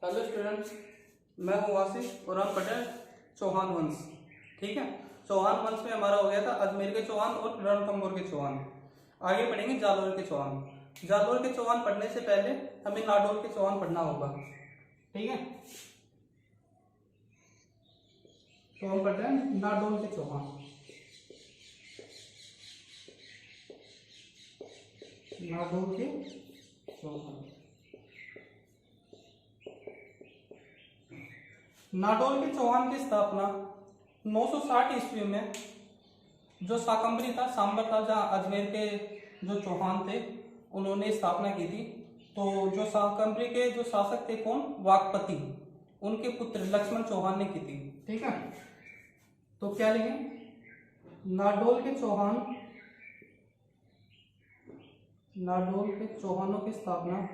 Hello students, मैं हूँ आशीष और हम पढ़े चौहान वंश। ठीक है, चौहान वंश में हमारा हो गया था अजमेर के चौहान और रणथंभौर के चौहान। आगे पढ़ेंगे जालोर के चौहान। जालोर के चौहान पढ़ने से पहले हमें नाडोल के चौहान पढ़ना होगा। ठीक है, तो हम पढ़ रहे हैं नाडोल के चौहान। नाडोल के चौहान। नाडोल के चौहान की स्थापना 960 ईस्वी में जो शाकंभरी था, सांबर था, जहाँ अजमेर के जो चौहान थे उन्होंने स्थापना की थी। तो जो शाकंभरी के जो शासक थे कौन, वाकपति, उनके पुत्र लक्ष्मण चौहान ने की थी। ठीक है, तो क्या लिखें, नाडोल के चौहान, नाडोल के चौहानों की स्थापना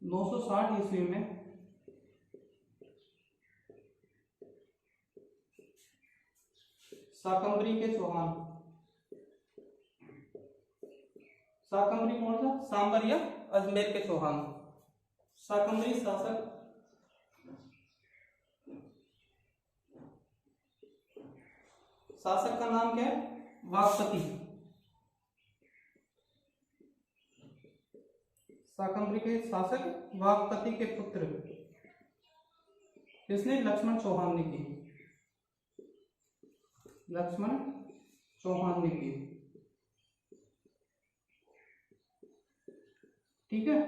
960 ईस्वी में शाकंभरी के चौहान। शाकंभरी कौन था, सांबर या अजमेर के चौहान। शाकंभरी शासक का नाम क्या है, वाकपति। शाकंभरी के शासक वाकपति के पुत्र इसने लक्ष्मण चौहान ने की। लक्ष्मण चौहान ने की। ठीक है,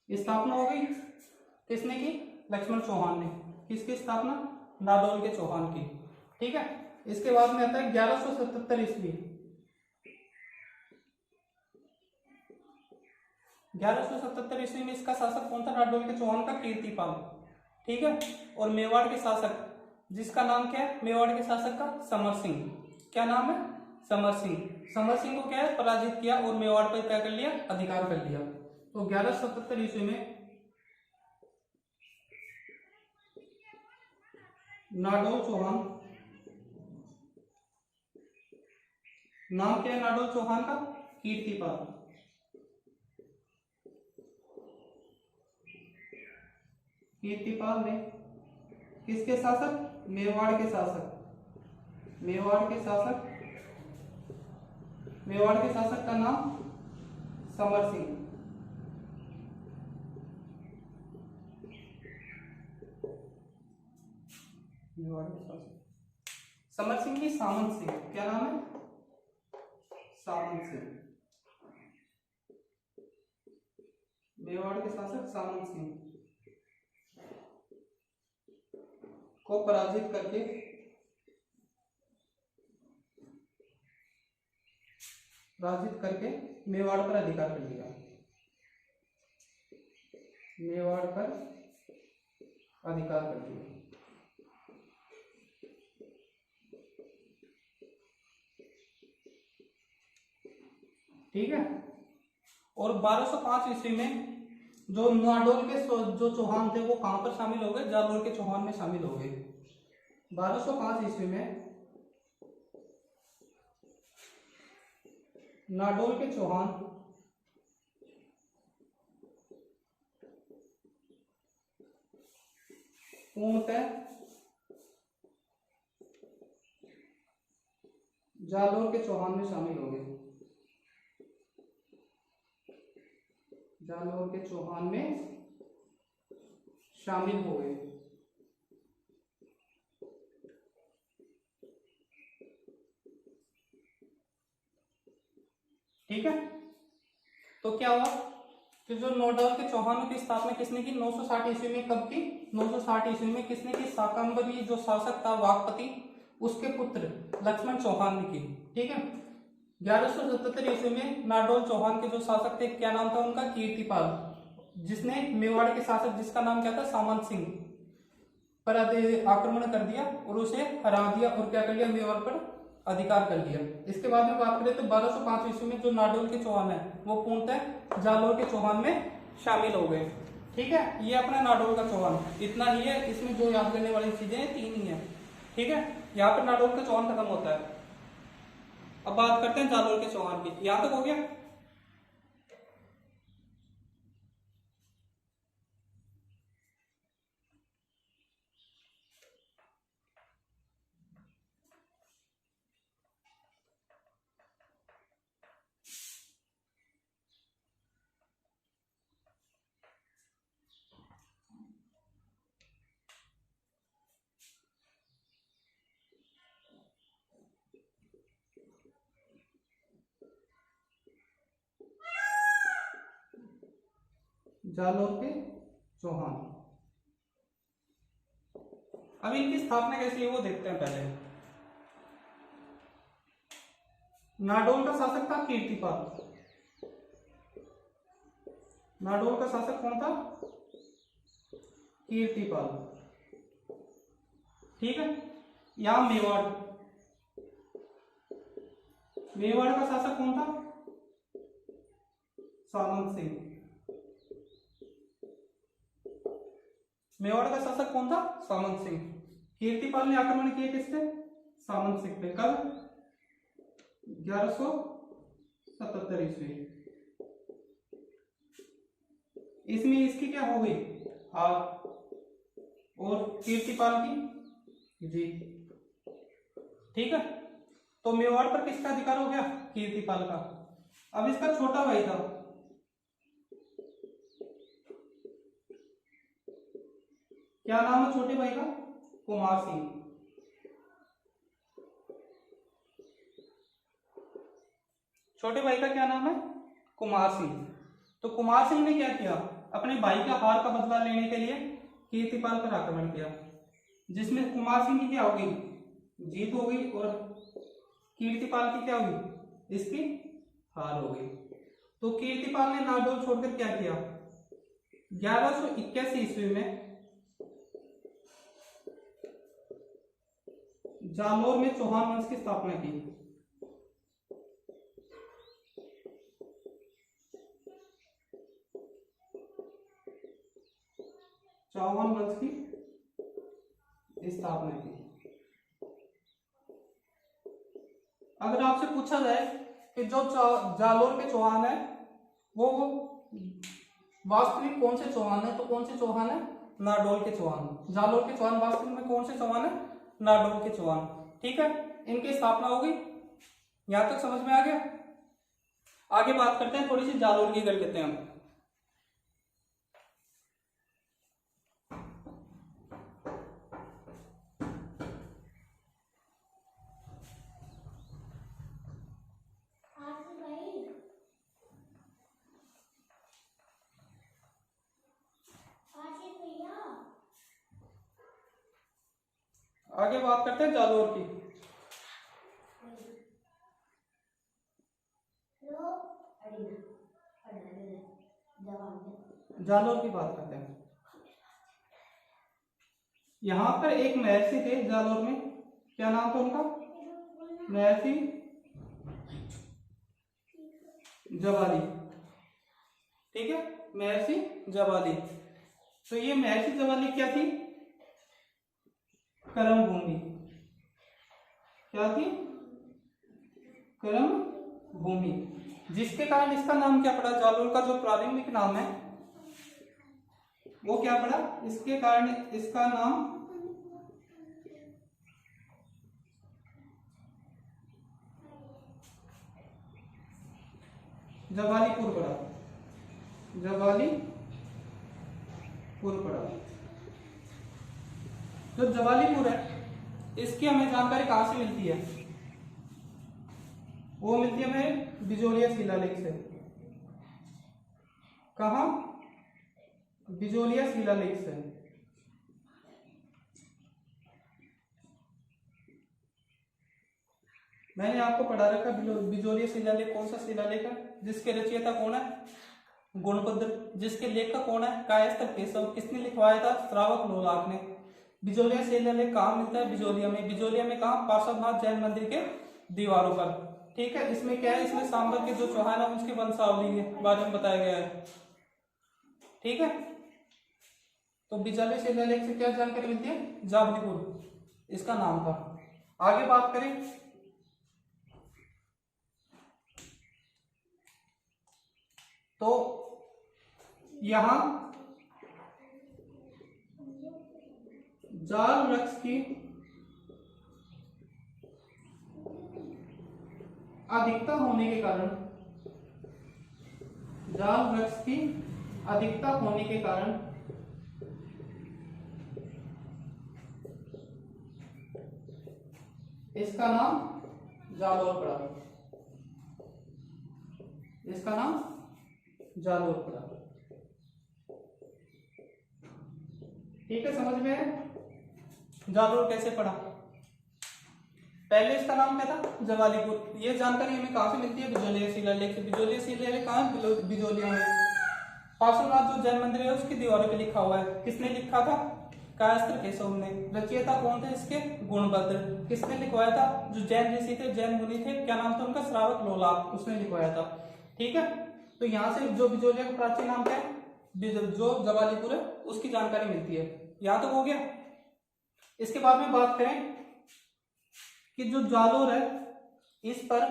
स्थापना हो गई। किसने की, लक्ष्मण चौहान ने। किसकी स्थापना, नाडोल के चौहान की। ठीक है, इसके बाद में आता है 1177 ईस्वी। 1177 ईस्वी में इसका शासक कौन था, नाडोल के चौहान का, कीर्तिपाल। ठीक है, और मेवाड़ के शासक जिसका नाम क्या है, मेवाड़ के शासक का समर सिंह। क्या नाम है, समर सिंह। समर सिंह को क्या है, पराजित किया और मेवाड़ पर क्या कर लिया, अधिकार कर लिया। तो 1177 ईस्वी में नाडोल चौहान, नाम क्या है नाडोल चौहान का, कीर्तिपाल। कीर्तिपाल ने किसके शासक, मेवाड़ के शासक। मेवाड़ के शासक, मेवाड़ के शासक का नाम समर सिंह। मेवाड़ के शासक समर सिंह की सामंत सिंह। क्या नाम है, सामंत सिंह। मेवाड़ के शासक सामंत सिंह को पराजित करके मेवाड़ पर अधिकार कर लिया। मेवाड़ पर अधिकार कर लिया। ठीक है, और 1205 ईस्वी में जो नाडोल के जो चौहान थे वो कहां पर शामिल हो गए, जालोर के चौहान में शामिल हो गए। 1205 ईस्वी में नाडोल के चौहान पूर्णतः जालोर के चौहान में शामिल हो गए। जालोर के चौहान में शामिल हो गए। ठीक है, तो क्या हुआ कि जो नाडोल के चौहानों की स्थापना किसने की, 960 ईस्वी में। कब की, 960 ईस्वी में। किसने की, शाकंभरी जो शासक था वाकपति, उसके पुत्र लक्ष्मण चौहान ने की। ठीक है, 1177 ईस्वी में नाडोल चौहान के जो शासक थे, क्या नाम था उनका, कीर्तिपाल, जिसने मेवाड़ के शासक जिसका नाम क्या था, सामंत सिंह, पर आक्रमण कर दिया और उसे हरा दिया और क्या कर लिया, मेवाड़ पर अधिकार कर लिया। इसके बाद में बात करें तो 1205 ईस्वी में जो नाडोल के चौहान है वो पूर्णतः जालोर के चौहान में शामिल हो गए। ठीक है, ये अपना नाडोल का चौहान इतना ही है। इसमें जो याद करने वाली चीजें 3 ही है। ठीक है, यहाँ पर नाडोल का चौहान खत्म होता है। अब बात करते हैं जालोर के चौहान की। यहां तक हो गया। जालोर के चौहान। अब इनकी स्थापना कैसी है वो देखते हैं पहले। नाडोल का शासक था कीर्तिपाल। नाडोल का शासक कौन था? कीर्तिपाल। ठीक है। यहां मेवाड़, मेवाड़ का शासक कौन था? सामंत सिंह। मेवाड़ का शासक कौन था? सामंत सिंह। कीर्तिपाल ने आक्रमण किया किससे? सामंत सिंह पे। कब? 1177 ईस्वी। इसमें इसकी क्या हो गई? हार। और कीर्तिपाल की जीत। ठीक है। तो मेवाड़ पर किसका अधिकार हो गया? कीर्तिपाल का। अब इसका छोटा भाई था, क्या नाम है छोटे भाई का? कुमार सिंह। छोटे भाई का क्या नाम है? कुमार सिंह। तो कुमार सिंह ने क्या किया? अपने भाई का हार का बदला लेने के लिए कीर्तिपाल पर आक्रमण किया, जिसमें कुमार सिंह की क्या हो गई? जीत हो गई। और कीर्तिपाल की क्या हुई? इसकी हार हो गई। तो कीर्तिपाल ने नाडोल छोड़कर क्या किया? 1181 ईस्वी में जालोर में चौहान वंश की स्थापना की। चौहान वंश की स्थापना की। अगर आपसे पूछा जाए कि जो जालोर के चौहान है वो वास्तविक कौन से चौहान है, तो कौन से चौहान है? नाडोल के चौहान। जालोर के चौहान वास्तविक में कौन से चौहान है? नाडोल के चौहान। ठीक है। इनकी स्थापना हो गई। यहां तक समझ में आ गया। आगे बात करते हैं, थोड़ी सी जालोर की कर लेते हैं हम। आगे बात करते हैं जालोर की। जालोर की बात करते हैं। यहां पर एक महर्षि थे जालोर में, क्या नाम था उनका? महर्षि जवाली। ठीक है, महर्षि जवाली। तो ये महर्षि जवाली क्या थी? कर्म भूमि। क्या थी? कर्म भूमि। जिसके कारण इसका नाम क्या पड़ा? जालोर का जो प्रारंभिक नाम है वो क्या पड़ा? इसके कारण इसका नाम जवालीपुर पड़ा। जवालीपुर पड़ा। जो जवालीपुर है इसकी हमें जानकारी कहां से मिलती है? वो मिलती है हमें बिजोलिया शिलालेख से। कहा? बिजोलिया शिलालेख से। मैंने आपको पढ़ा रखा बिजोलिया शिलालेख कौन सा शिलालेख है? जिसके रचयिता कौन है? गुणपद्र। जिसके लेखक कौन है? कायस्थ केशव। किसने लिखवाया था? श्रावक लोलाक ने। बिजोलिया शिलालेख कहाँ मिलता है? बिजोलिया में। बिजोलिया में कहा? पार्श्वनाथ जैन मंदिर के दीवारों पर। ठीक है। इसमें क्या है? इसमें सांबर के जो चौहान है उसकी वंशावली के बारे में बताया गया है। ठीक है। तो बिजोलिया शिलालेख से क्या जानकारी मिलती है? जावलीपुर इसका नाम था। आगे बात करें तो यहां जाल वृक्ष की अधिकता होने के कारण, जाल वृक्ष की अधिकता होने के कारण इसका नाम जालोर पड़ा, इसका नाम जालोर पड़ा। ठीक है, समझ में है जालोर कैसे पड़ा। पहले इसका नाम क्या था, जवालीपुर। ये जानकारी हमें कहां से मिलती है, बिजोलिया शिलालेख से। बिजोलिया शिलालेख कहां है, बिजोलिया में। पार्श्वनाथ जो जैन मंदिर है उसकी दीवारों पे लिखा हुआ है। किसने लिखा था, कायस्थ केशव ने। रचयिता कौन थे इसके, गुणभद्र। किसने लिखवाया था, जो जैन ऋषि थे, जैन मुनि थे, क्या नाम था उनका, श्रावक लोलाप, उसने लिखवाया था। ठीक है, तो यहाँ से जो बिजोलिया का प्राचीन नाम क्या है, जो जवालीपुर है, उसकी जानकारी मिलती है। यहां तक हो गया। इसके बाद में बात करें कि जो जालोर है इस पर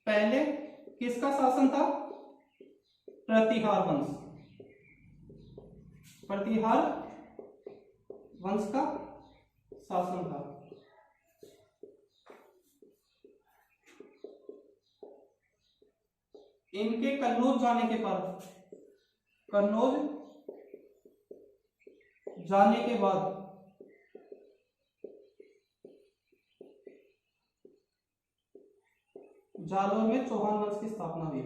पहले किसका शासन था, प्रतिहार वंश, प्रतिहार वंश का शासन था। इनके कन्नौज जाने के बाद, कन्नौज जाने के बाद जालोर में चौहान वंश की स्थापना हुई।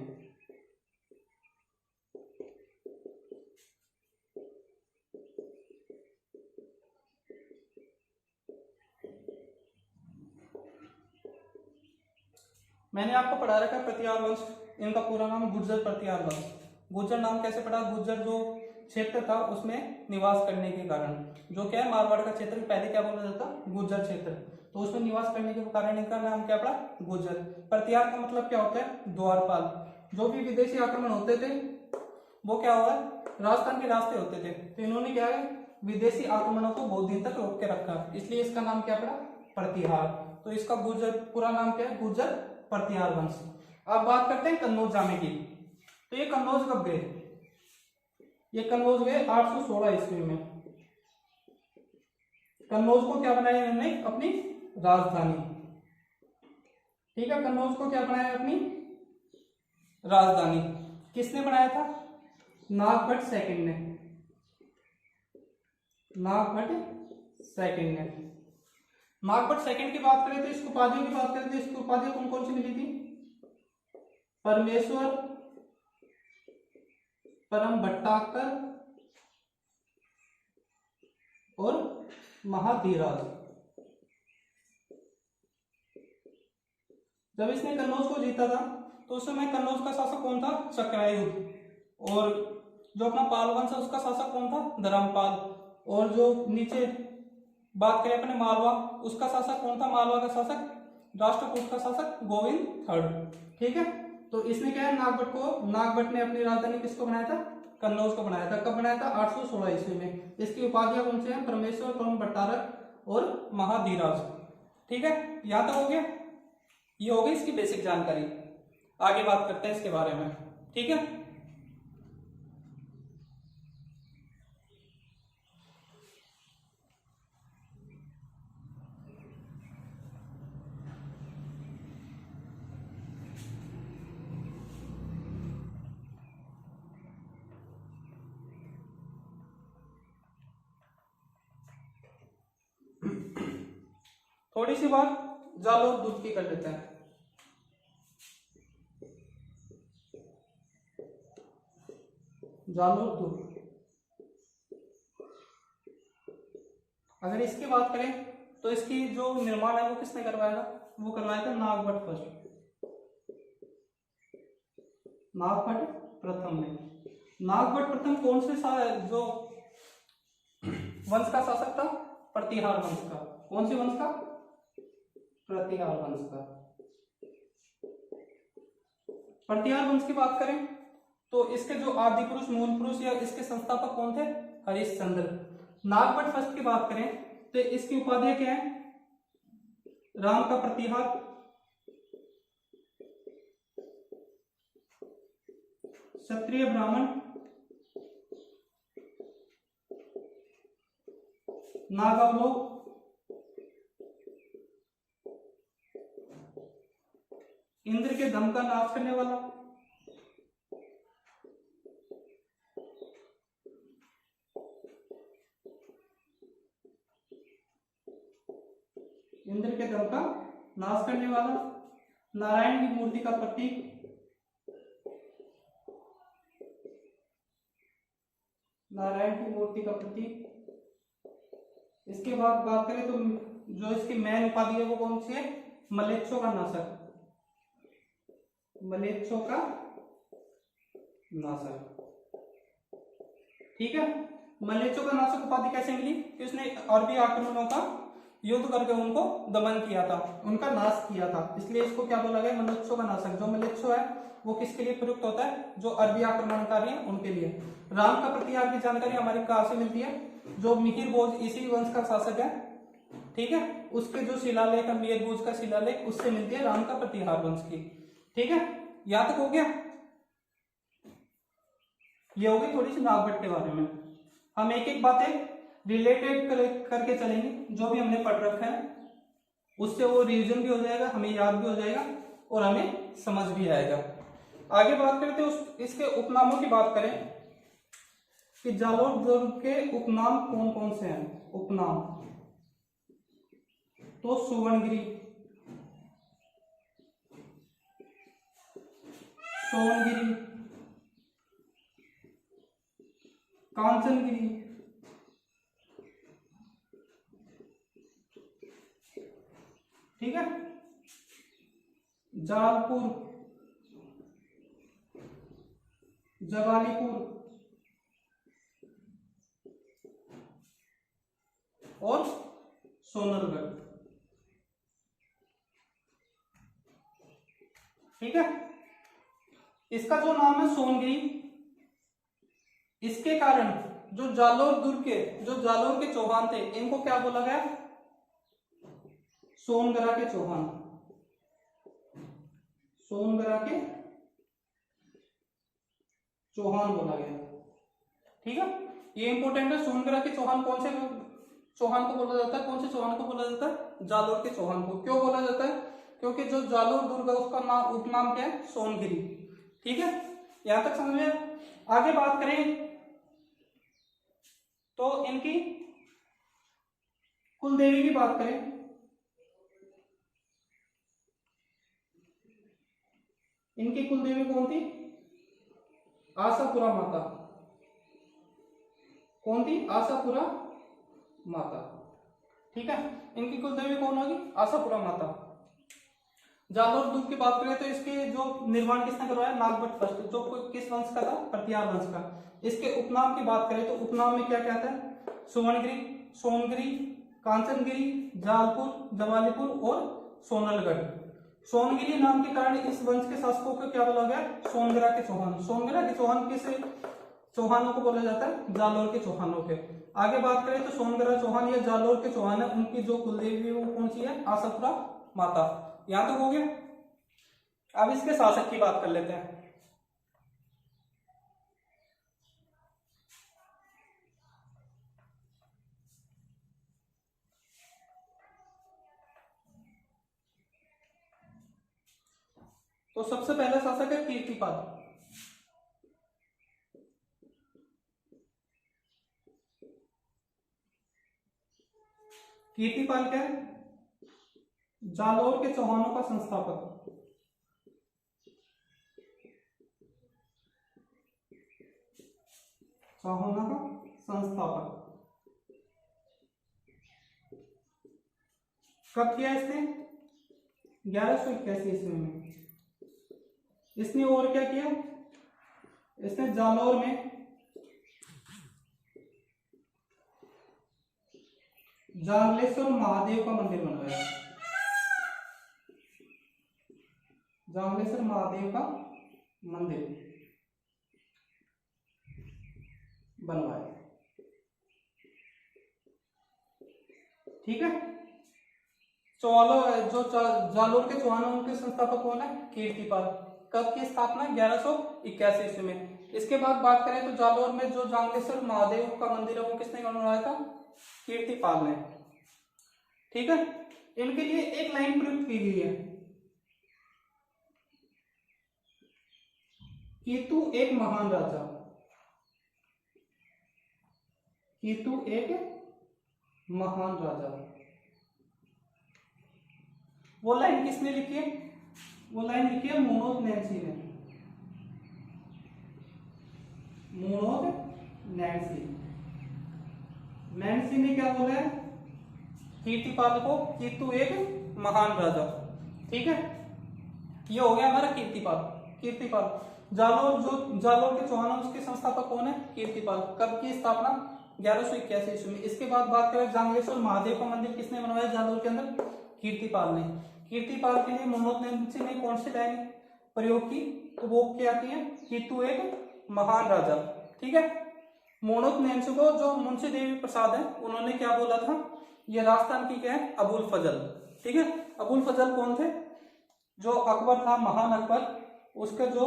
मैंने आपको पढ़ा रखा है प्रतिहार वंश, इनका पूरा नाम गुर्जर प्रतिहार वंश। गुर्जर नाम कैसे पड़ा, गुर्जर जो क्षेत्र था उसमें निवास करने के कारण, जो क्या है मारवाड़ का क्षेत्र पहले क्या बोला जाता, गुर्जर क्षेत्र, तो उसमें निवास करने के कारण इनका नाम क्या पड़ा, गुर्जर। प्रतिहार का मतलब क्या होता है, द्वारपाल। जो भी विदेशी आक्रमण होते थे वो क्या हुआ, राजस्थान के रास्ते होते थे, तो इन्होंने क्या है विदेशी आक्रमणों को बहुत दिन तक रोक के रखा, इसलिए इसका नाम क्या पड़ा, प्रतिहार। तो इसका गुर्जर पूरा नाम क्या है, गुर्जर प्रतिहार वंश। अब बात करते हैं कन्नौज जाने की। तो ये कन्नौज कब गए, ये कन्नौज गए 816 ईस्वी में। कन्नौज को क्या बनाया इन्होंने, अपनी राजधानी। ठीक है, कन्नौज को क्या बनाया, अपनी राजधानी। किसने बनाया था, नागभट्ट सेकंड ने, नागभट्ट सेकंड ने। नागभट्ट सेकंड की बात करें तो इसको उपाधियों की बात करें तो इसको उपाधियां कौन कौन सी मिली थी, परमेश्वर, परम भट्टाकर और महाधीराज। जब इसने कन्नौज को जीता था तो उस समय कन्नौज का शासक कौन था, चक्रायुध। और जो अपना पाल वंश है उसका शासक कौन था, धर्मपाल। और जो नीचे बात करें अपने मालवा, उसका शासक कौन था, मालवा का शासक, राष्ट्रकूट का शासक गोविंद थर्ड। ठीक है, तो इसने क्या है नागभट्ट ने अपनी राजधानी किसको बनाया था, कन्नौज को बनाया था। कब बनाया था, 816 ईस्वी में। इसकी उपाधियां कौन से हैं, परमेश्वर, परम भट्टारक और महाधीराज। ठीक है, यहां तक हो गया। ये हो गई इसकी बेसिक जानकारी। आगे बात करते हैं इसके बारे में। ठीक है, थोड़ी सी बात जालोर दूध की कर लेते हैं। जालोर दूध, अगर इसकी बात करें तो इसकी जो निर्माण है वो किसने करवाया था, वो करवाया था नागभट्ट फर्स्ट, नागभट्ट प्रथम ने। नागभट्ट प्रथम कौन से जो वंश का शासक था, प्रतिहार वंश का। कौन से वंश का, प्रतिहार वंश का। प्रतिहार वंश की बात करें तो इसके जो आदि पुरुष, मूल पुरुष या इसके संस्थापक कौन थे, हरिश्चंद्र। नागभट्ट फर्स्ट की बात करें तो इसकी उपाधियां क्या है, राम का प्रतिहार, क्षत्रिय ब्राह्मण नागावलोक इंद्र के दम का नाश करने वाला, इंद्र के दम का नाश करने वाला, नारायण की मूर्ति का प्रतीक, नारायण की मूर्ति का प्रतीक। इसके बाद बात करें तो जो इसकी मेन उपाधि है वो कौन सी है? मलेच्छों का नाशक, मलेच्छों का नाशक। ठीक है, मलेच्छों का नाशक उपाधि कैसे मिली? कि उसने अरबी आक्रमणों का युद्ध करके उनको दमन किया था, उनका नाश किया था, इसलिए इसको क्या बोला गया? मलेच्छों का नाशक। जो मलेच्छो है वो किसके लिए प्रयुक्त होता है? जो अरबी आक्रमणकारी हैं उनके लिए। राम का प्रतिहार की जानकारी हमारी कहां से मिलती है? जो मिहिर भोज इसी वंश का शासक है, ठीक है, उसके जो शिलालेख है मिहिर भोज का शिलालेख, उससे मिलती है राम का प्रतिहार वंश की। ठीक है, यहां तक हो गया। ये होगी थोड़ी सी नागभट्ट के बारे में। हम एक एक बातें रिलेटेड करके चलेंगे, जो भी हमने पढ़ रखा है उससे वो रिवीजन भी हो जाएगा, हमें याद भी हो जाएगा और हमें समझ भी आएगा। आगे बात करते हैं इसके उपनामों की बात करें कि जालोर दुर्ग के उपनाम कौन कौन से हैं? उपनाम तो सुवर्णगिरी, सोनगिरी, कांचनगिरी, ठीक है, जालपुर, जवालीपुर और सोनलगढ़। ठीक है, इसका जो नाम है सोनगिरी, इसके कारण जो जालोर दुर्ग के जो जालोर के चौहान थे इनको क्या बोला गया? सोनगरा के चौहान, सोनगरा के चौहान बोला गया। ठीक है, ये इंपॉर्टेंट है। सोनगरा के चौहान कौन से चौहान को बोला जाता है? कौन से चौहान को बोला जाता है? जालोर के चौहान को। क्यों बोला जाता है? क्योंकि जो जालोर दुर्ग है उसका नाम उपनाम क्या है? सोनगिरी। ठीक है, यहां तक समझ में। आगे बात करें तो इनकी कुलदेवी की बात करें, इनकी कुलदेवी कौन थी? आशापुरा माता। कौन थी? आशापुरा माता। ठीक है, इनकी कुलदेवी कौन होगी? आशापुरा माता। जालोर दुर्ग की बात करें तो इसके जो निर्माण किसने करवाया? नागभट्ट फर्स्ट, जो किस वंश का था? प्रतिहार वंश का। इसके उपनाम की बात करें तो उपनाम में क्या कहता है? सुवर्णगिरी, सोनगिरी, कांचनगिरी, जालपुर, जवालीपुर और सोनलगढ़। सोनगिरी नाम के कारण इस वंश के शासकों को क्या बोला गया? सोनगरा के चौहान। सोनगरा के चौहान किस चौहानों को बोला जाता है? जालोर के चौहानों के। आगे बात करें तो सोनगरा चौहान या जालोर के चौहान है, उनकी जो कुलदेवी है वो कौन सी है? आशापुरा माता। यहां तक हो गया। अब इसके शासक की बात कर लेते हैं। तो सबसे पहला शासक है कीर्तिपाल। कीर्तिपाल क्या है? जालोर के चौहानों का संस्थापक। चौहानों का संस्थापक। कब किया इसने? 1181 ईस्वी में। इसने और क्या किया? इसने जालोर में जांगलेश्वर महादेव का मंदिर बनवाया। जांगलेश्वर महादेव का मंदिर बनवाया। ठीक है, जो जालोर के चौहान उनके संस्थापक कौन है? कीर्तिपाल। कब की स्थापना? 1181 ईस्वी में। इसके बाद बात करें तो जालौर में जो जांगेश्वर महादेव का मंदिर है वो किसने बनवाया था? कीर्तिपाल ने। ठीक है, इनके लिए एक लाइन प्रयुक्त की गई है, कीतु एक महान राजा। कीतु एक महान राजा, वो लाइन किसने लिखी है? वो लाइन लिखी है मोनोद नैन्सी ने। मोनोद नैन्सी, नैन्सी ने क्या बोला है? कीर्तिपाल को कीतु एक महान राजा। ठीक है, ये हो गया हमारा कीर्तिपाल। कीर्तिपाल जालोर, जो जालोर के चौहान उसके संस्थापक कौन है? कीर्तिपाल। कब की स्थापना? 1181 ईस्वी में। इसके बाद बात करें जांगेश्वर महादेव का मंदिर किसने बनवाया जालोर के अंदर? कीर्तिपाल ने। कीर्तिपाल के लिए मोनोद नैन्सी ने कौन सी लाइन प्रयोग की? तो वो क्या की है? कीतु एक महान राजा। ठीक है, मोनोद नैन्सी को जो मुंशी देवी प्रसाद है उन्होंने क्या बोला था? ये राजस्थान की क्या है? अबुल फजल। ठीक है, अबुल फजल कौन थे? जो अकबर था, महान अकबर, उसके जो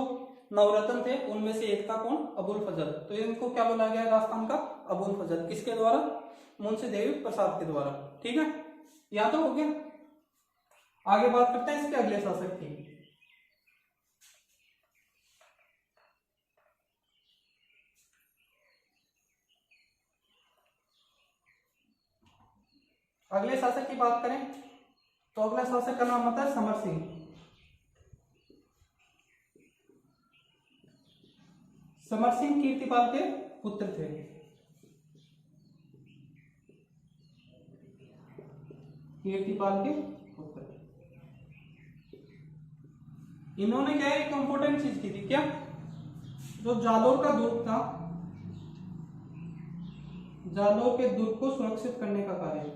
नवरत्न थे उनमें से एक था कौन? अबुल फजल। तो इनको क्या बोला गया राजस्थान का? अबुल फजल। किसके द्वारा? मुंशी देवी प्रसाद के द्वारा। ठीक है, यहां तो हो गया। आगे बात करते हैं इसके अगले शासक की। अगले शासक की बात करें तो अगला शासक का नाम होता है समर सिंह। समर सिंह कीर्तिपाल के पुत्र थे। कीर्तिपाल के पुत्र। इन्होंने क्या है? एक इंपॉर्टेंट चीज की थी। क्या? जो जालोर का दुर्ग था, जालोर के दुर्ग को सुरक्षित करने का कार्य।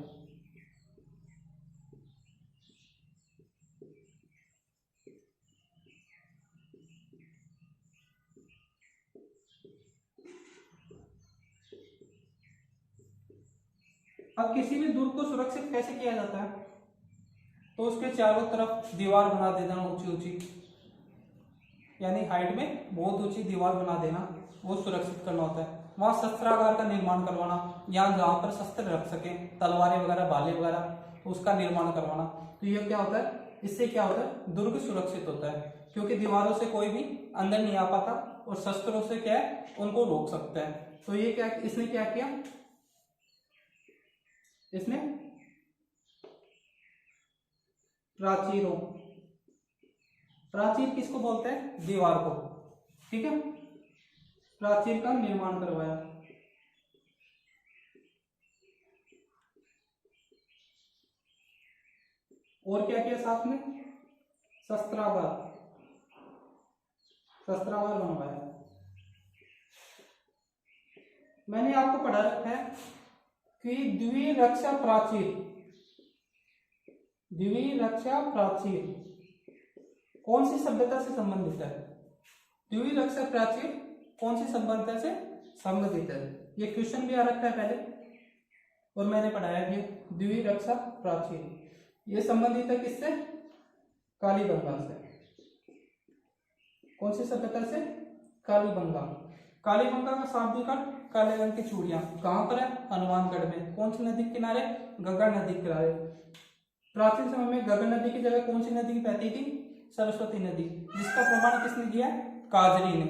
अब किसी भी दुर्ग को सुरक्षित कैसे किया जाता है? तो उसके चारों तरफ दीवार बना देना ऊंची ऊंची, यानी हाइट में बहुत ऊंची दीवार बना देना, वो सुरक्षित करना होता है। वहां शस्त्रागार का निर्माण करवाना, यहाँ जहां पर शस्त्र रख सके, तलवारें वगैरह, भाले वगैरह, उसका निर्माण करवाना। तो ये क्या होता है? इससे क्या होता है? दुर्ग सुरक्षित होता है, क्योंकि दीवारों से कोई भी अंदर नहीं आ पाता और शस्त्रों से क्या है? उनको रोक सकता है। तो ये क्या, इसने क्या किया? इसने प्राचीरों, प्राचीर किसको बोलते हैं? दीवार को। ठीक है, प्राचीर का निर्माण करवाया। और क्या किया साथ में? शस्त्रागार, शस्त्रागार बनवाया। मैंने आपको पढ़ा रखा है कि द्विरक्षा प्राचीर, द्विरक्षा प्राचीर कौन सी सभ्यता से संबंधित है? द्विरक्षा प्राचीर कौन सी सभ्यता से संबंधित है? ये क्वेश्चन भी आ रखा है पहले और मैंने पढ़ाया भी। द्विरक्षा प्राचीर ये संबंधित है किससे? कालीबंगा से। कौन सी सभ्यता से? कालीबंगा। कालीबंगा का शाब्दिक अर्थ काले रंग की चूड़ियां। कहां पर है? हनुमानगढ़ में। कौन सी नदी के किनारे? गंगा नदी के किनारे। प्राचीन समय में गंगा नदी की जगह कौन सी नदी बहती थी? सरस्वती नदी, जिसका प्रमाण किसने दिया है? काजरी ने।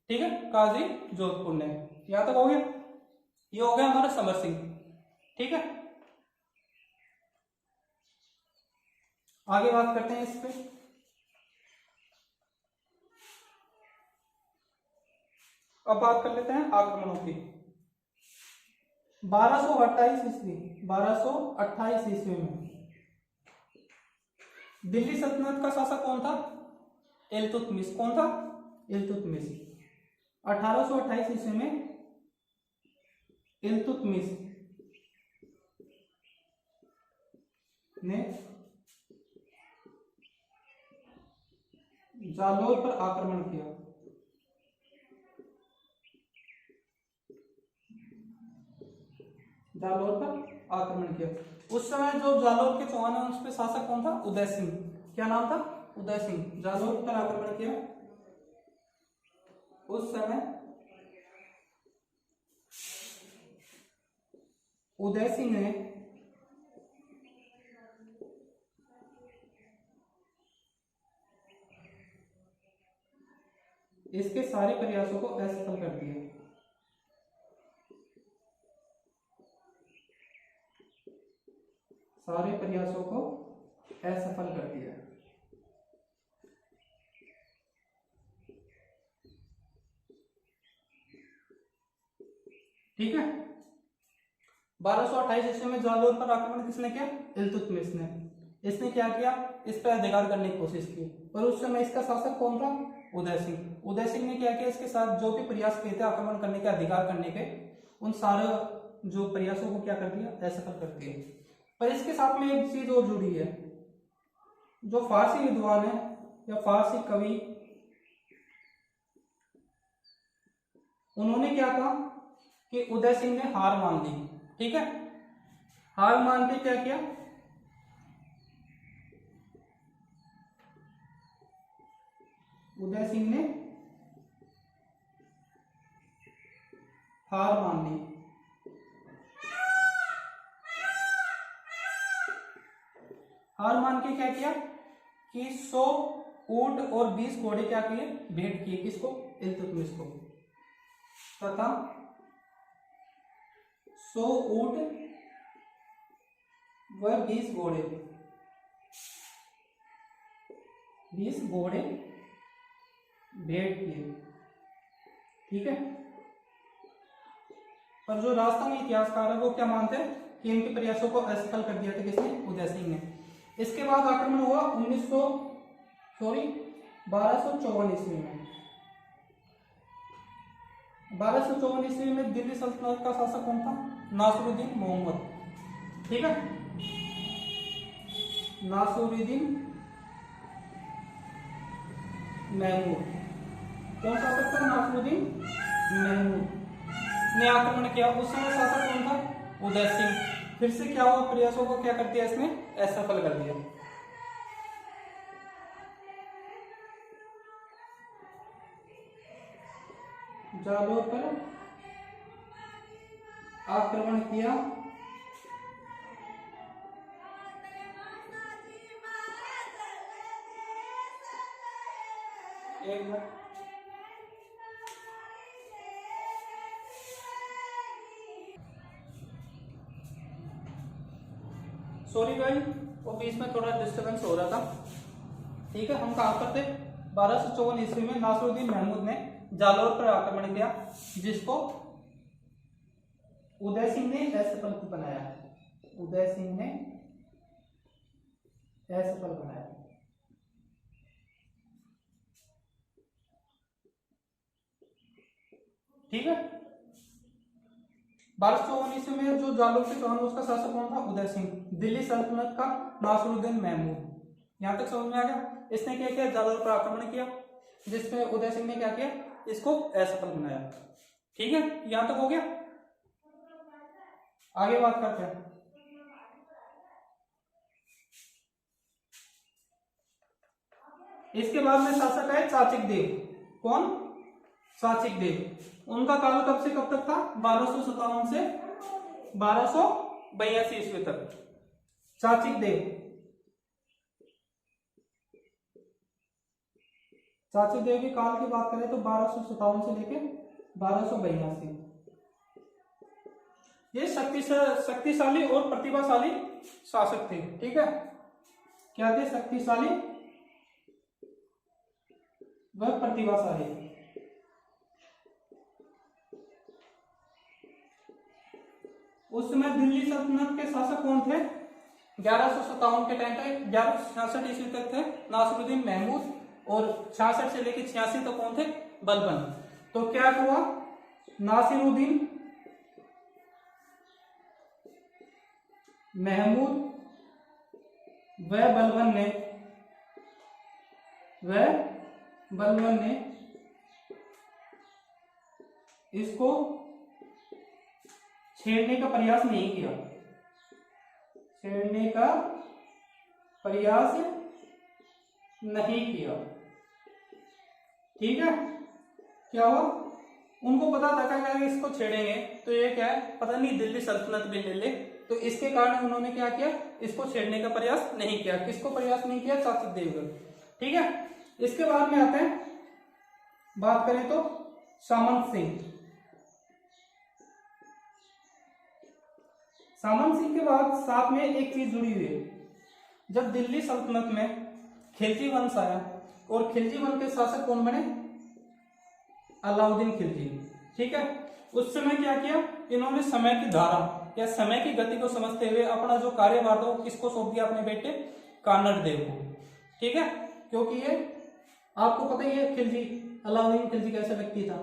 ठीक है, काजरी जोधपुर ने। यहां तक हो गया। ये हो गया हमारा समर सिंह। ठीक है, आगे बात करते हैं इस पे। अब बात कर लेते हैं आक्रमणों की। 1228 ईस्वी, 1228 ईस्वी में दिल्ली सल्तनत का शासक कौन था? इल्तुतमिश। कौन था? इल्तुतमिश। 1828 ईस्वी में इल्तुतमिश ने जालोर पर आक्रमण किया। जालोर पर आक्रमण किया। उस समय जो जालोर के चौहान है उस पर शासक कौन था? उदय सिंह। क्या नाम था? उदय सिंह। जालोर पर आक्रमण किया उस समय उदय सिंह ने इसके सारे प्रयासों को असफल कर दिया। सारे प्रयासों को असफल कर दिया। ठीक है। 1228 ईस्वी में जालोर पर आक्रमण किसने किया? इल्तुतमिश ने। इसने क्या किया? इस पर अधिकार करने की कोशिश की, पर उस समय इसका शासक कौन था? उदय सिंह। उदय सिंह ने क्या किया? इसके साथ जो भी प्रयास किए थे आक्रमण करने के, अधिकार करने के, उन सारे जो प्रयासों को क्या कर दिया? असफल कर दिया। पर इसके साथ में एक चीज और जुड़ी है, जो फारसी विद्वान है या फारसी कवि, उन्होंने क्या कहा कि उदय सिंह ने हार मान ली। ठीक है। हार मान के क्या किया? उदय सिंह ने हार मान ली। हार मान के क्या किया कि 100 ऊंट और 20 घोड़े क्या किए? भेंट किए। किसको? इल्तुतमिश को। तथा 100 ऊंट व 20 घोड़े, 20 घोड़े भेंट किए। ठीक है। पर जो राजस्थानी इतिहासकार है वो क्या मानते हैं कि इनके प्रयासों को असफल कर दिया था। किसने? उदय सिंह ने। इसके बाद आक्रमण हुआ 1254 ईस्वी में। 1254 ईस्वी में दिल्ली सल्तनत का शासक कौन था? नासिरुद्दीन मोहम्मद। ठीक है। नासिरुद्दीन महमूद। कौन शासक था? नासिरुद्दीन महमूद ने आक्रमण किया। उस समय शासक कौन था? उदय सिंह। फिर से क्या हुआ? प्रयासों को क्या कर दिया? इसने असफल कर दिया। जालोर पर आक्रमण किया। एक मिनट, सॉरी भाई, वो बीच में थोड़ा डिस्टरबेंस हो रहा था। ठीक है। हम कहां पर थे? 1254 ईस्वी में नासिरुद्दीन महमूद ने जालोर पर आक्रमण किया, जिसको उदय सिंह ने असफल बनाया। उदय सिंह ने असफल बनाया। ठीक है। 1254 ईस्वी में जो जालोर के चौहान, उसका शासक कौन था? उदय सिंह। दिल्ली सल्तनत का नासिरुद्दीन महमूद। यहां तक समझ में आ गया? इसने क्या किया? जालोर पर आक्रमण किया, जिसमें उदय सिंह ने क्या किया? इसको असफल बनाया। ठीक है। यहां तक हो गया। आगे बात करते हैं। इसके बाद में शासक है चाचिक देव। कौन? चाचिक देव। उनका काल कब से कब तक था? 1257 से 1282 ईस्वी तक। चाचिक देव। चाचिक देव के काल की बात करें तो 1257 से लेके 1282। ये शक्तिशाली और प्रतिभाशाली शासक थे। ठीक है। क्या थे? शक्तिशाली व प्रतिभाशाली। उस समय दिल्ली सल्तनत के शासक कौन थे? 1157 के टाइम पे 1166 ईस्वी तक थे नासिरुद्दीन महमूद, और 66 से लेकर 86 तक कौन थे? बलबन। तो क्या हुआ? नासिरुद्दीन महमूद व बलबन ने इसको छेड़ने का प्रयास नहीं किया। छेड़ने का प्रयास नहीं किया। ठीक है। क्या हुआ, उनको पता था क्या अगर इसको छेड़ेंगे तो ये क्या है, पता नहीं दिल्ली सल्तनत भी ले ले, तो इसके कारण उन्होंने क्या किया, इसको छेड़ने का प्रयास नहीं किया। किसको प्रयास नहीं किया, चाचक देवगन। ठीक है, इसके बाद में आते हैं, बात करें तो सामंत सिंह। सामंत सिंह के बाद साथ में एक चीज जुड़ी हुई है, जब दिल्ली सल्तनत में खिलजी वंश आया, और खिलजी वंश के शासक कौन बने, अलाउद्दीन खिलजी। ठीक है, उस समय क्या किया इन्होंने, समय की धारा या समय की गति को समझते हुए अपना जो कार्यभार था वो किसको सौंप दिया, अपने बेटे कानड़ देव को। ठीक है, क्योंकि ये आपको पता ही है खिलजी, अलाउद्दीन खिलजी कैसा व्यक्ति था,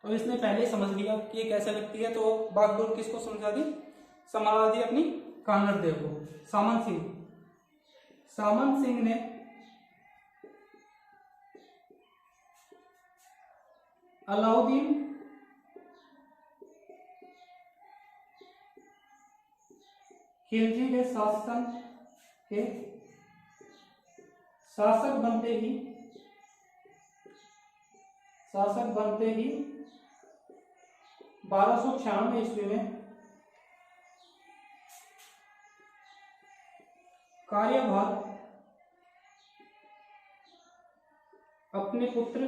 तो इसने पहले ही समझ लिया कि ये कैसा व्यक्ति है, तो बागडोर किसको समझा दी, संभाला दी अपनी कानड़ देव को। सामंत सिंह ने अलाउद्दीन खिलजी के शासक बनते ही 1296 ईस्वी में कार्यभार अपने पुत्र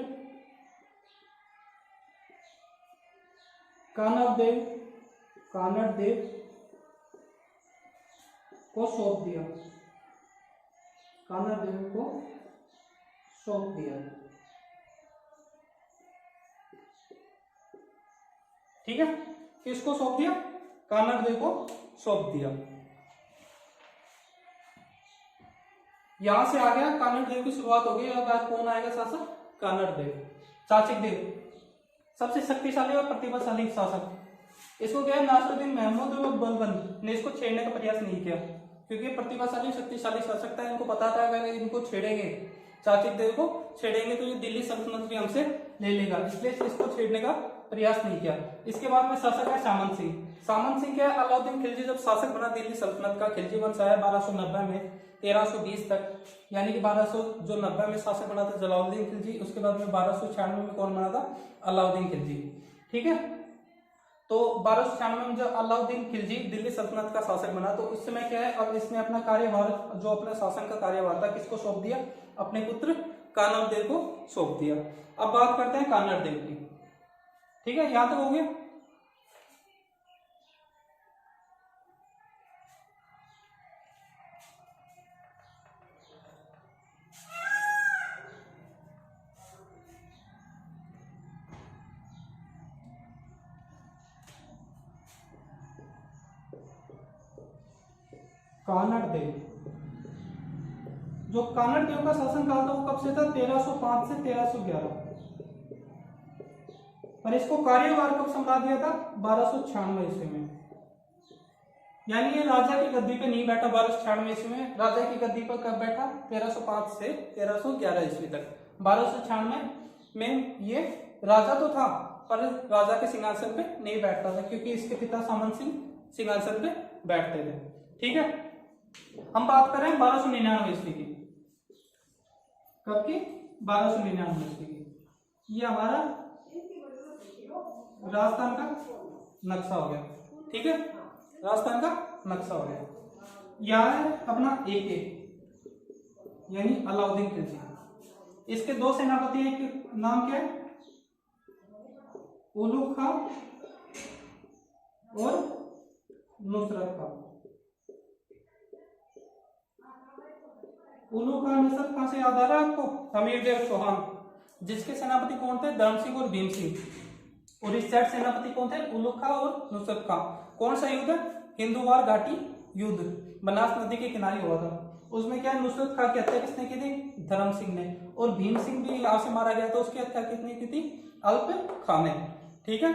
कानड़ देव को सौंप दिया, कानड़ देव को सौंप दिया। ठीक है, किसको सौंप दिया, कानड़ देव को सौंप दिया। यहां से आ गया कानड़ देव की शुरुआत हो गई। अब कौन आएगा शासक, कानड़ देव, चाचक देव, सबसे शक्तिशाली और प्रतिभाशाली शासक। इसको क्या है, नासिरुद्दीन महमूद और बलबन ने इसको छेड़ने का प्रयास नहीं किया, क्योंकि प्रतिभाशाली शक्तिशाली शासक था। इनको पता था अगर इनको छेड़ेंगे, चाचक देव को छेड़ेंगे तो ये दिल्ली सल्तनत भी हमसे ले लेगा, इसलिए इसको छेड़ने का प्रयास नहीं किया। इसके बाद में शासक है सामंत सिंह क्या है, अलाउद्दीन खिलजी जब शासक बना दिल्ली सल्तनत का, खिलजी वंश आया 1290 में 1320 तक, यानी कि 1290 में शासक बना था जलालुद्दीन खिलजी, उसके बाद में 1296 में कौन बना था, अलाउद्दीन खिलजी। ठीक है, तो 1296 में जब अलाउद्दीन खिलजी दिल्ली सल्तनत का शासक बना, तो उस समय क्या है, अब इसने अपना कार्यभार, जो अपने शासन का कार्यभार था, किसको सौंप दिया, अपने पुत्र कानड़ देव को सौंप दिया। अब बात करते हैं कानड़ देव की। ठीक है, यहां तक हो गया। कानड़ देव, जो कानड़ देव का शासन काल था वो कब से था, 1305 से 1311, पर इसको कार्यभार कब संभाल दिया था, 1296 ईस्वी में। यानी ये राजा की गद्दी पे नहीं बैठा 1296 ईस्वी में, राजा की गद्दी पर कब बैठा, 1305 से 1311 ईस्वी तक। 1296 में ये राजा तो था, पर राजा के सिंहासन पे नहीं बैठता था, क्योंकि इसके पिता सामंत सिंह सिंहासन पे बैठते थे। ठीक है, हम बात कर रहे हैं 1299 ईस्वी की। कब की, 1299 ईस्वी की। ये हमारा राजस्थान का नक्शा हो गया। ठीक है, राजस्थान का नक्शा हो गया। यह है अपना AK, यानी अलाउद्दीन खिलजी। इसके दो सेनापति हैं, एक नाम क्या है, उलुग खां और नुसरत खां। उलुग खां, नुसरत खां से याद आ रहा है आपको, हमीरदेव चौहान, जिसके सेनापति कौन थे, धर्म सिंह और भीम सिंह। और इस साइड सेनापति कौन थे, उलुग खां और नुसरत खां। कौन सा युद्ध, हिंदुवार घाटी युद्ध, बनास नदी के किनारे हुआ था। उसमें क्या, नुसरत खां की हत्या किसने की थी, धर्म सिंह ने, और भीम सिंह भी यहां से मारा गया था, उसकी हत्या किसने की थी, अल्प खां ने। ठीक है,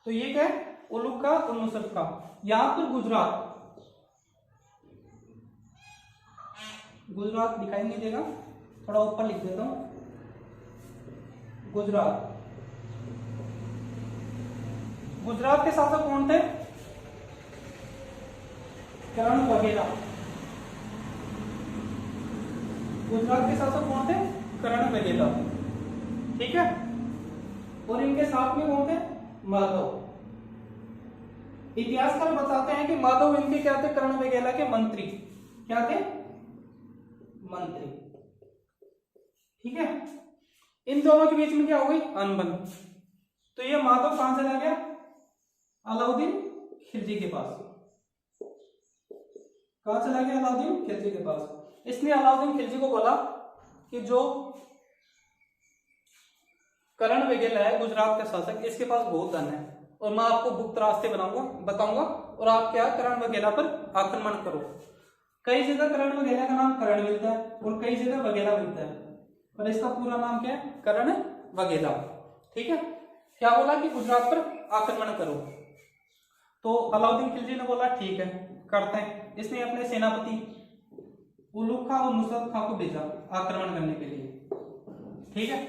तो ये क्या है, उलुग खां और नुसरत खां। यहां पर गुजरात दिखाई नहीं देगा, थोड़ा ऊपर लिख देता हूं, गुजरात के शासक कौन थे, करण वगैरह। गुजरात के शासक कौन थे, करण वगैरह। ठीक है, और इनके साथ में कौन थे? माधव। इतिहासकार बताते हैं कि माधव इनके क्या थे? कर्ण वगैरह के मंत्री। क्या थे? मंत्री। ठीक है, इन दोनों के बीच में क्या हो गई? अनबन। तो ये माधव कहां चला गया? अलाउद्दीन खिलजी के पास। कहां चला गया? अलाउद्दीन खिलजी के पास। इसने अलाउद्दीन खिलजी को बोला कि जो कर्ण वगैरह है गुजरात का शासक, इसके पास बहुत धन है और मैं आपको गुप्त रास्ते बताऊंगा और आप क्या कर्ण वगैरह पर आक्रमण करो। कई जगह कर्ण वगैरह का नाम कर्ण मिलता है और कई जगह वगैरह मिलता है, पर इसका पूरा नाम क्या है? कर्ण वगैरह। ठीक है, क्या बोला कि गुजरात पर आक्रमण करो। तो अलाउद्दीन खिलजी ने बोला ठीक है करते हैं। इसने अपने सेनापति उलूग खां और नुसरत खां को भेजा आक्रमण करने के लिए। ठीक है,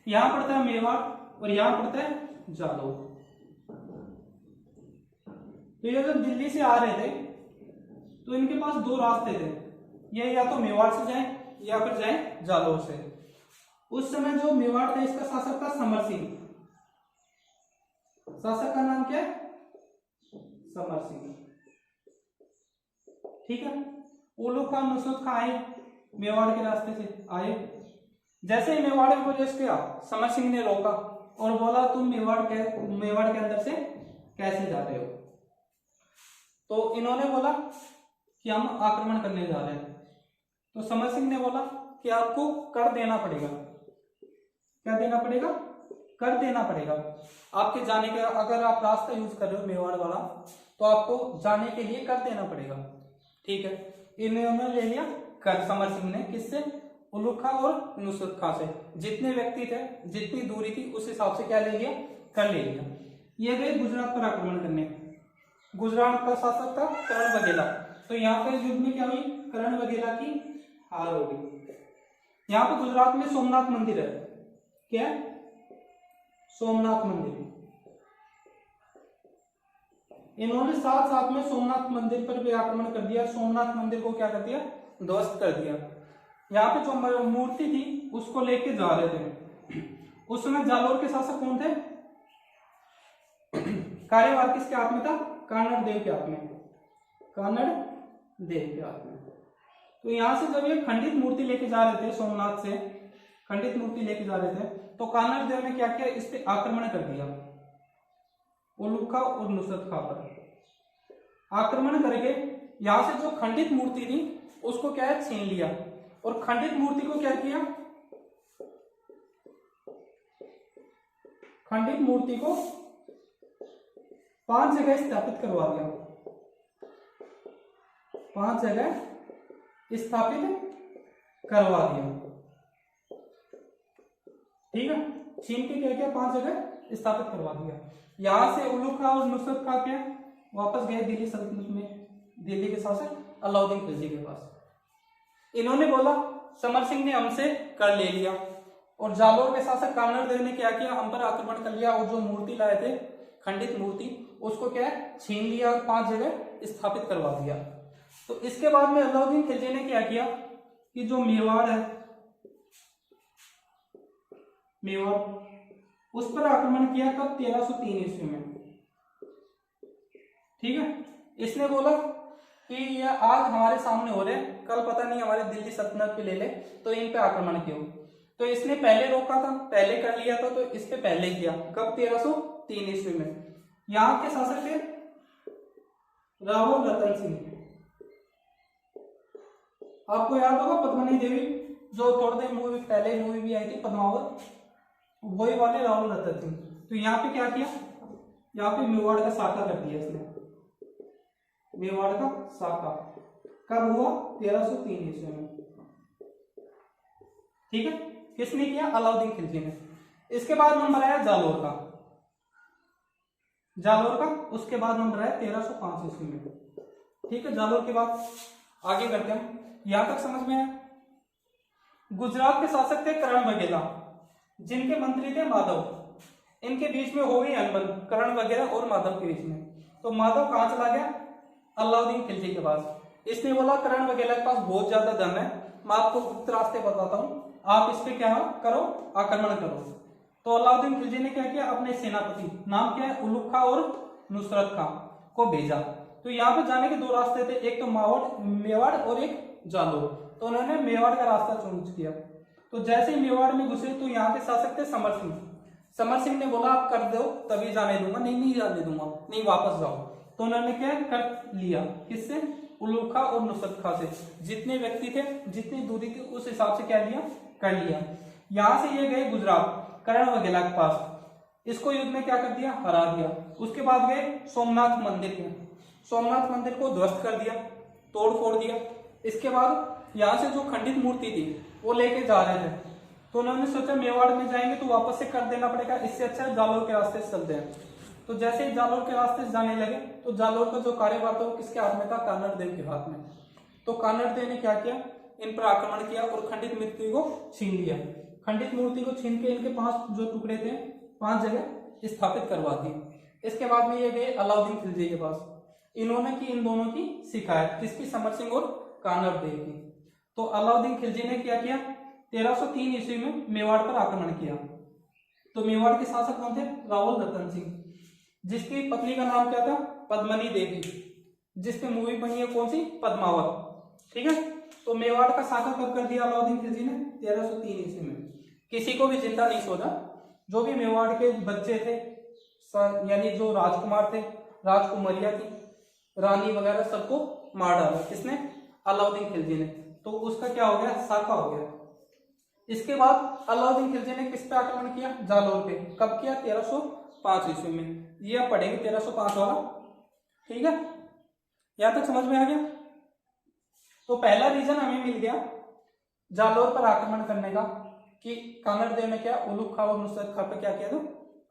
यहां पड़ता है मेवाड़ और यहां पड़ता है जालौर। तो ये जब दिल्ली से आ रहे थे तो इनके पास दो रास्ते थे, ये या तो मेवाड़ से जाएं या फिर जाएं जालौर से। उस समय जो मेवाड़ था इसका शासक था समर सिंह। शासक का नाम क्या है? समर सिंह। ठीक है, उलूग खां नुसरत खां आए मेवाड़ के रास्ते से आए। जैसे ही मेवाड़ को प्रवेश किया समर सिंह ने रोका और बोला तुम मेवाड़ के अंदर से कैसे जा रहे हो? तो इन्होंने बोला कि हम आक्रमण करने जा रहे हैं। तो समर सिंह ने बोला कि आपको कर देना पड़ेगा। क्या देना पड़ेगा? कर देना पड़ेगा। आपके जाने का अगर आप रास्ता यूज कर रहे हो मेवाड़ वाला तो आपको जाने के लिए कर देना पड़ेगा। ठीक है, इन्होंने ले लिया कर। समर सिंह ने किससे? उलूग खां और नुसरत खां से। जितने व्यक्ति थे, जितनी दूरी थी उस हिसाब से क्या ले लिया? कर ले लिया। ये गए गुजरात पर आक्रमण करने। गुजरात का शासक था कर्ण वगैरह। तो यहाँ पे युद्ध में क्या हुई? कर्ण वगैरह की हार हो गई। यहाँ पे गुजरात में सोमनाथ मंदिर है। क्या है? सोमनाथ मंदिर। इन्होंने साथ साथ में सोमनाथ मंदिर पर भी आक्रमण कर दिया। सोमनाथ मंदिर को क्या कर दिया? ध्वस्त कर दिया। यहाँ पे जो मूर्ति थी उसको लेके जा रहे थे। उस समय जालौर के शासक कौन थे? कार्यभार किसके हाथ में था? कानड़ देव के हाथ में। कानड़ देव के हाथ में। तो यहां से जब ये खंडित मूर्ति लेके जा रहे थे, सोमनाथ से खंडित मूर्ति लेके जा रहे थे, तो कानड़ देव ने क्या किया? इस पे आक्रमण कर दिया। उलूग खां और नुसरत खां पर आक्रमण करके यहां से जो खंडित मूर्ति थी उसको क्या है? छीन लिया। और खंडित मूर्ति को क्या किया? खंडित मूर्ति को 5 जगह स्थापित करवा दिया। 5 जगह स्थापित करवा दिया। ठीक है, छीन के क्या किया? 5 जगह स्थापित करवा दिया। यहां से उलूग खां और नुसरत खां क्या वापस गए दिल्ली सल्तनत में, दिल्ली के शासक अलाउद्दीन खिलजी के पास। इन्होंने बोला समर सिंह ने हमसे कर ले लिया और जालौर के शासक कानड़ देव ने क्या किया? हम पर आक्रमण कर लिया और जो मूर्ति लाए थे खंडित मूर्ति उसको क्या है? छीन लिया और 5 जगह स्थापित करवा दिया। तो इसके बाद में अलाउद्दीन खिलजी ने क्या किया कि जो मेवाड़ है, मेवाड़ उस पर आक्रमण किया। कब? 1303 ईस्वी में। ठीक है, इसने बोला कि ये आज हमारे सामने हो रहे, कल पता नहीं हमारे दिल्ली सल्तनत पे ले ले, तो इन पे आक्रमण क्यों? तो इसने पहले रोका था, पहले कर लिया था, तो इस पे पहले किया। कब? 1303 ईस्वी में। यहाँ के शासक थे राहुल रतन सिंह। आपको याद होगा पद्मिनी देवी, जो थोड़ी देर मूवी पहले मूवी भी आई थी पद्मावत, वही वाले राहुल रतन सिंह। तो यहाँ पे क्या किया? यहाँ पे मेवाड़ का साका कर दिया इसने। मेवाड़ का साका कब हुआ? 1303 ईस्वी में। ठीक है, किसने किया? अलाउद्दीन खिलजी ने। इसके बाद नंबर आया जालौर का। जालौर का उसके बाद नंबर आया 1305 ईस्वी में। ठीक है, जालौर के बाद आगे करते हैं। यहां तक समझ में आया? गुजरात के शासक थे कर्ण वगैरह, जिनके मंत्री थे माधव। इनके बीच में हो गई अनबन, कर्ण वगैरह और माधव के बीच में। तो माधव कहां चला गया? अलाउद्दीन खिलजी के पास। इसने बोला कर्ण वगैरह के पास बहुत ज्यादा धन है, मैं आपको गुप्त रास्ते बताता हूं, आप इस पे क्या करो? आक्रमण करो। तो अलाउद्दीन खिलजी ने क्या किया, अपने सेनापति, नाम क्या है, उलुग खां और नुसरत खां को भेजा। तो यहाँ पे जाने के दो रास्ते थे, एक तो मेवाड़ और एक जालोर। तो उन्होंने मेवाड़ का रास्ता चूज किया। तो जैसे ही मेवाड़ में घुसे तो यहाँ के शासक थे समर सिंह। समर सिंह ने बोला आप कर दो तभी जाने दूंगा, नहीं जाने दूंगा, नहीं वापस जाओ। तो उन्होंने क्या कर लिया, किससे, उलुग खां और नुसरत खां से, जितने व्यक्ति थे, जितनी दूरी थी उस हिसाब से क्या लिया, कर लिया। यहां से ये गए गुजरात करण वगैरह के पास, इसको युद्ध में क्या कर दिया, हरा दिया। उसके बाद गए सोमनाथ मंदिर में, सोमनाथ मंदिर को ध्वस्त कर दिया, तोड़ फोड़ दिया। इसके बाद यहाँ से जो खंडित मूर्ति थी वो लेके जा रहे थे, तो उन्होंने सोचा मेवाड़ में जाएंगे तो वापस से कर देना पड़ेगा, इससे अच्छा जालोर के रास्ते से चलते हैं। तो जैसे ही जालोर के रास्ते से जाने लगे तो जालोर का जो कार्यभार था वो किसके हाथ में था, कानड़ देव के हाथ में। तो कानड़ देव ने क्या किया, इन पर आक्रमण किया और खंडित मूर्ति को छीन लिया। खंडित मूर्ति को छीन के इनके 5 जो टुकड़े थे 5 जगह स्थापित करवा दिए। इसके बाद में ये गए अलाउद्दीन खिलजी के पास, इन्होंने की इन दोनों की शिकायत, किसकी, समर सिंह और कानड़ देव की। तो अलाउद्दीन खिलजी ने क्या किया, 1303 ईस्वी में मेवाड़ पर आक्रमण किया। तो मेवाड़ के शासक कौन थे, रावल रतन सिंह, जिसकी पत्नी का नाम क्या था, पद्मनी देवी, जिसपे मूवी बनी है कौन सी, पद्मावत। ठीक है, तो मेवाड़ का शासक कब कर दिया अलाउद्दीन खिलजी ने, 1303 ईस्वी में। किसी को भी जिंदा नहीं छोड़ा, जो भी मेवाड़ के बच्चे थे, यानी जो राजकुमार थे, राजकुमारियां थी, रानी वगैरह, सबको मार डाला। किसने, अलाउद्दीन खिलजी ने। तो उसका क्या हो गया, साका हो गया। इसके बाद अलाउद्दीन खिलजी ने किस पे आक्रमण किया, जालोर पे। कब किया, 1305 ईस्वी में। ये आप पढ़ेंगे 1305 वाला। ठीक है, यहां तक समझ में आ गया। तो पहला रीजन हमें मिल गया जालोर पर आक्रमण करने का, कि कानड़ देव ने क्या, उलुग खां और नुसरत खां पे क्या किया था,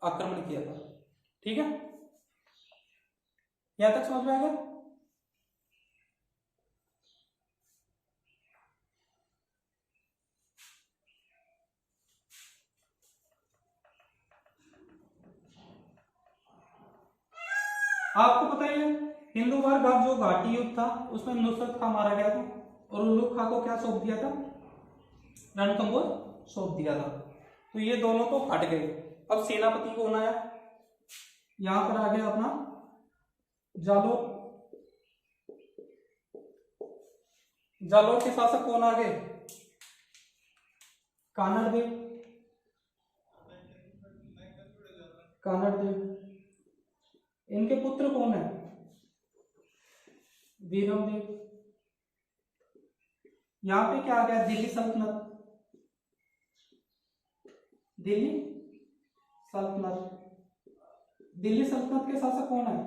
आक्रमण किया था। ठीक है, यहां तक समझ में आ गया। आपको पता ही है हिंदुवार घाट जो घाटी युद्ध था उसमें नुसरत खां मारा गया था और उलुग खां को क्या सौंप दिया था, रणथंभौर सौंप दिया था। तो ये दोनों तो हट गए। अब सेनापति कौन आया, यहां पर आ गया अपना जालोर। जालोर के शासक कौन आ गए, कानड़ देव। कानड़ देव, इनके पुत्र कौन है, वीरम देव। यहां पे क्या आ गया, दिल्ली सल्तनत। दिल्ली सल्तनत, दिल्ली सल्तनत के शासक कौन है,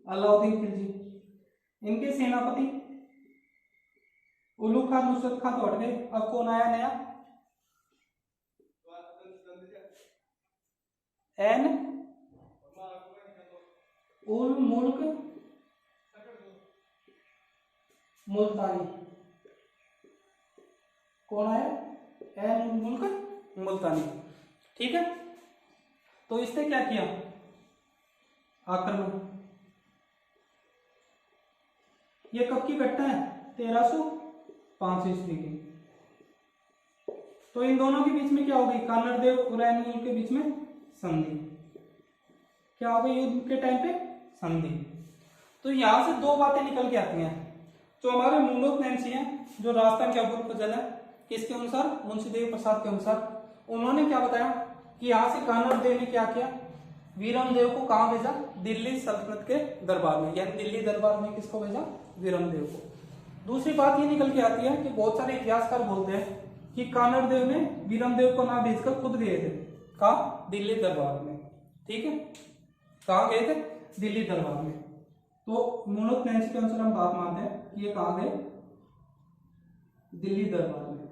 अलाउद्दीन खिलजी। इनके सेनापति उलुग खां नुसरत खां तो हट गए, अब कौन आया नया, एन उल मुल्क मुल्तानी। कौन आया, एन उल मुल्क मुल्तानी। ठीक है, तो इसने क्या किया, आक्रमण। ये कब की घटना है, 1305 ईस्वी की। तो इन दोनों के बीच में क्या हो गई, कानड़ देव और एन मुल्क के बीच में संधि। क्या हो गई युद्ध के टाइम पे, संधि। तो यहां से दो बातें निकल के आती हैं। जो हमारे मूलोक नैन्सी हैं, जो राजस्थान के अबुल फजल है, किसके अनुसार, मुंशी देव प्रसाद के अनुसार, उन्होंने क्या बताया कि यहां से कानड़ देव ने क्या किया, वीरम देव को कहां भेजा, दिल्ली सल्तनत के दरबार में, यानी दिल्ली दरबार में किसको भेजा, वीरम देव को। दूसरी बात ये निकल के आती है कि बहुत सारे इतिहासकार बोलते हैं कि कानड़ देव ने वीरम देव को ना भेजकर खुद गए थे, कहा, दिल्ली दरबार में। ठीक है, कहा गए थे, दिल्ली दरबार में। तो मूलोक नैन्सी के अनुसार हम बात मानते हैं कि ये कहा गए, दिल्ली दरबार में।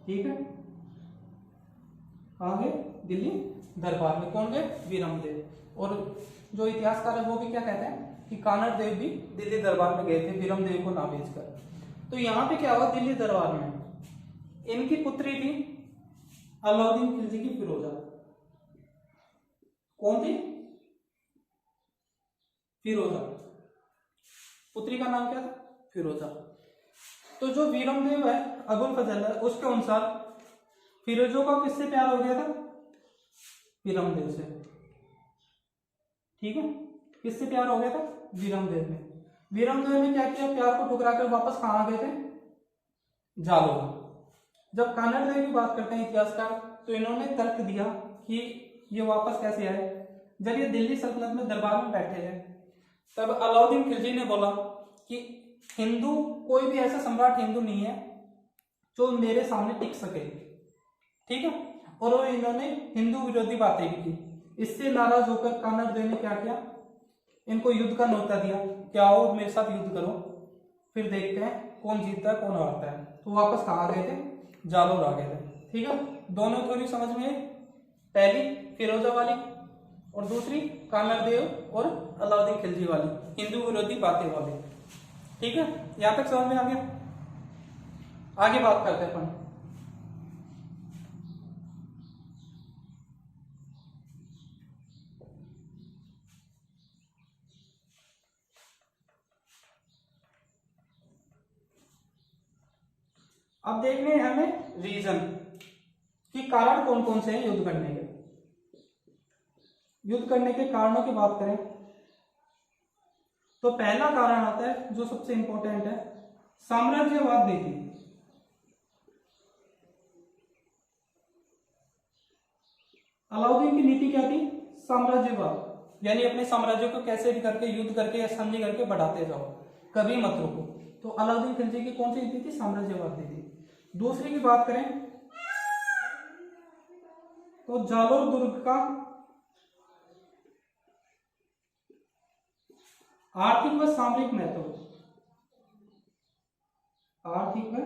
ठीक है, कहा गए, दिल्ली दरबार में। कौन गए, वीरम देव। और जो इतिहासकार है वो भी क्या कहते हैं कि कानड़ देव भी दिल्ली दरबार में गए थे, वीरम देव को ना भेजकर। तो यहाँ पे क्या हुआ, दिल्ली दरबार में इनकी पुत्री थी अलाउद्दीन खिलजी की फिरोजा। कौन थी, फिरोजा। पुत्री का नाम क्या था, फिरोजा। तो जो वीरम देव है, अबुल फजल है, उसके अनुसार फिरोजों का किससे प्यार हो गया था? वीरमदेव से। ठीक है, किससे प्यार हो गया था? वीरमदेव ने। वीरमदेव ने क्या किया? प्यार को ठुकरा कर वापस कहाँ आ गए थे? जालोर। जब कानड़ देव की बात करते हैं इतिहासकार, तो इन्होंने तर्क दिया कि ये वापस कैसे आए। जब ये दिल्ली सल्तनत में दरबार में बैठे हैं, तब अलाउद्दीन खिलजी ने बोला कि हिंदू, कोई भी ऐसा सम्राट हिंदू नहीं है जो मेरे सामने टिक सके। ठीक है, और वो इन्होंने हिंदू विरोधी बातें भी की। इससे नाराज होकर कानड़ देव ने क्या किया? इनको युद्ध का न्योता दिया कि आओ मेरे साथ युद्ध करो, फिर देखते हैं कौन जीतता है कौन हारता है। तो वापस कहाँ आ गए थे? जालोर आ गए थे। ठीक है, दोनों थ्योरी समझ में आई। पहली फिरोजा वाली और दूसरी कानड़ देव और अलाउद्दीन खिलजी वाली, हिंदू विरोधी बातें वाली। ठीक है, यहां तक समझ में आ गया? आगे बात करते हैं अपन। अब देखने हैं हमें रीजन कि कारण कौन कौन से हैं युद्ध करने के। युद्ध करने के कारणों की बात करें तो पहला कारण आता है जो सबसे इंपॉर्टेंट है, साम्राज्यवाद नीति। अलाउद्दीन की नीति क्या थी? साम्राज्यवाद, यानी अपने साम्राज्य को कैसे भी करके, युद्ध करके या संधि करके बढ़ाते जाओ, कभी मत रुको। तो अलाउद्दीन खिलजी की कौन सी नीति थी? साम्राज्यवाद नीति। दूसरी की बात करें तो जालोर दुर्ग का आर्थिक व सामरिक महत्व। आर्थिक व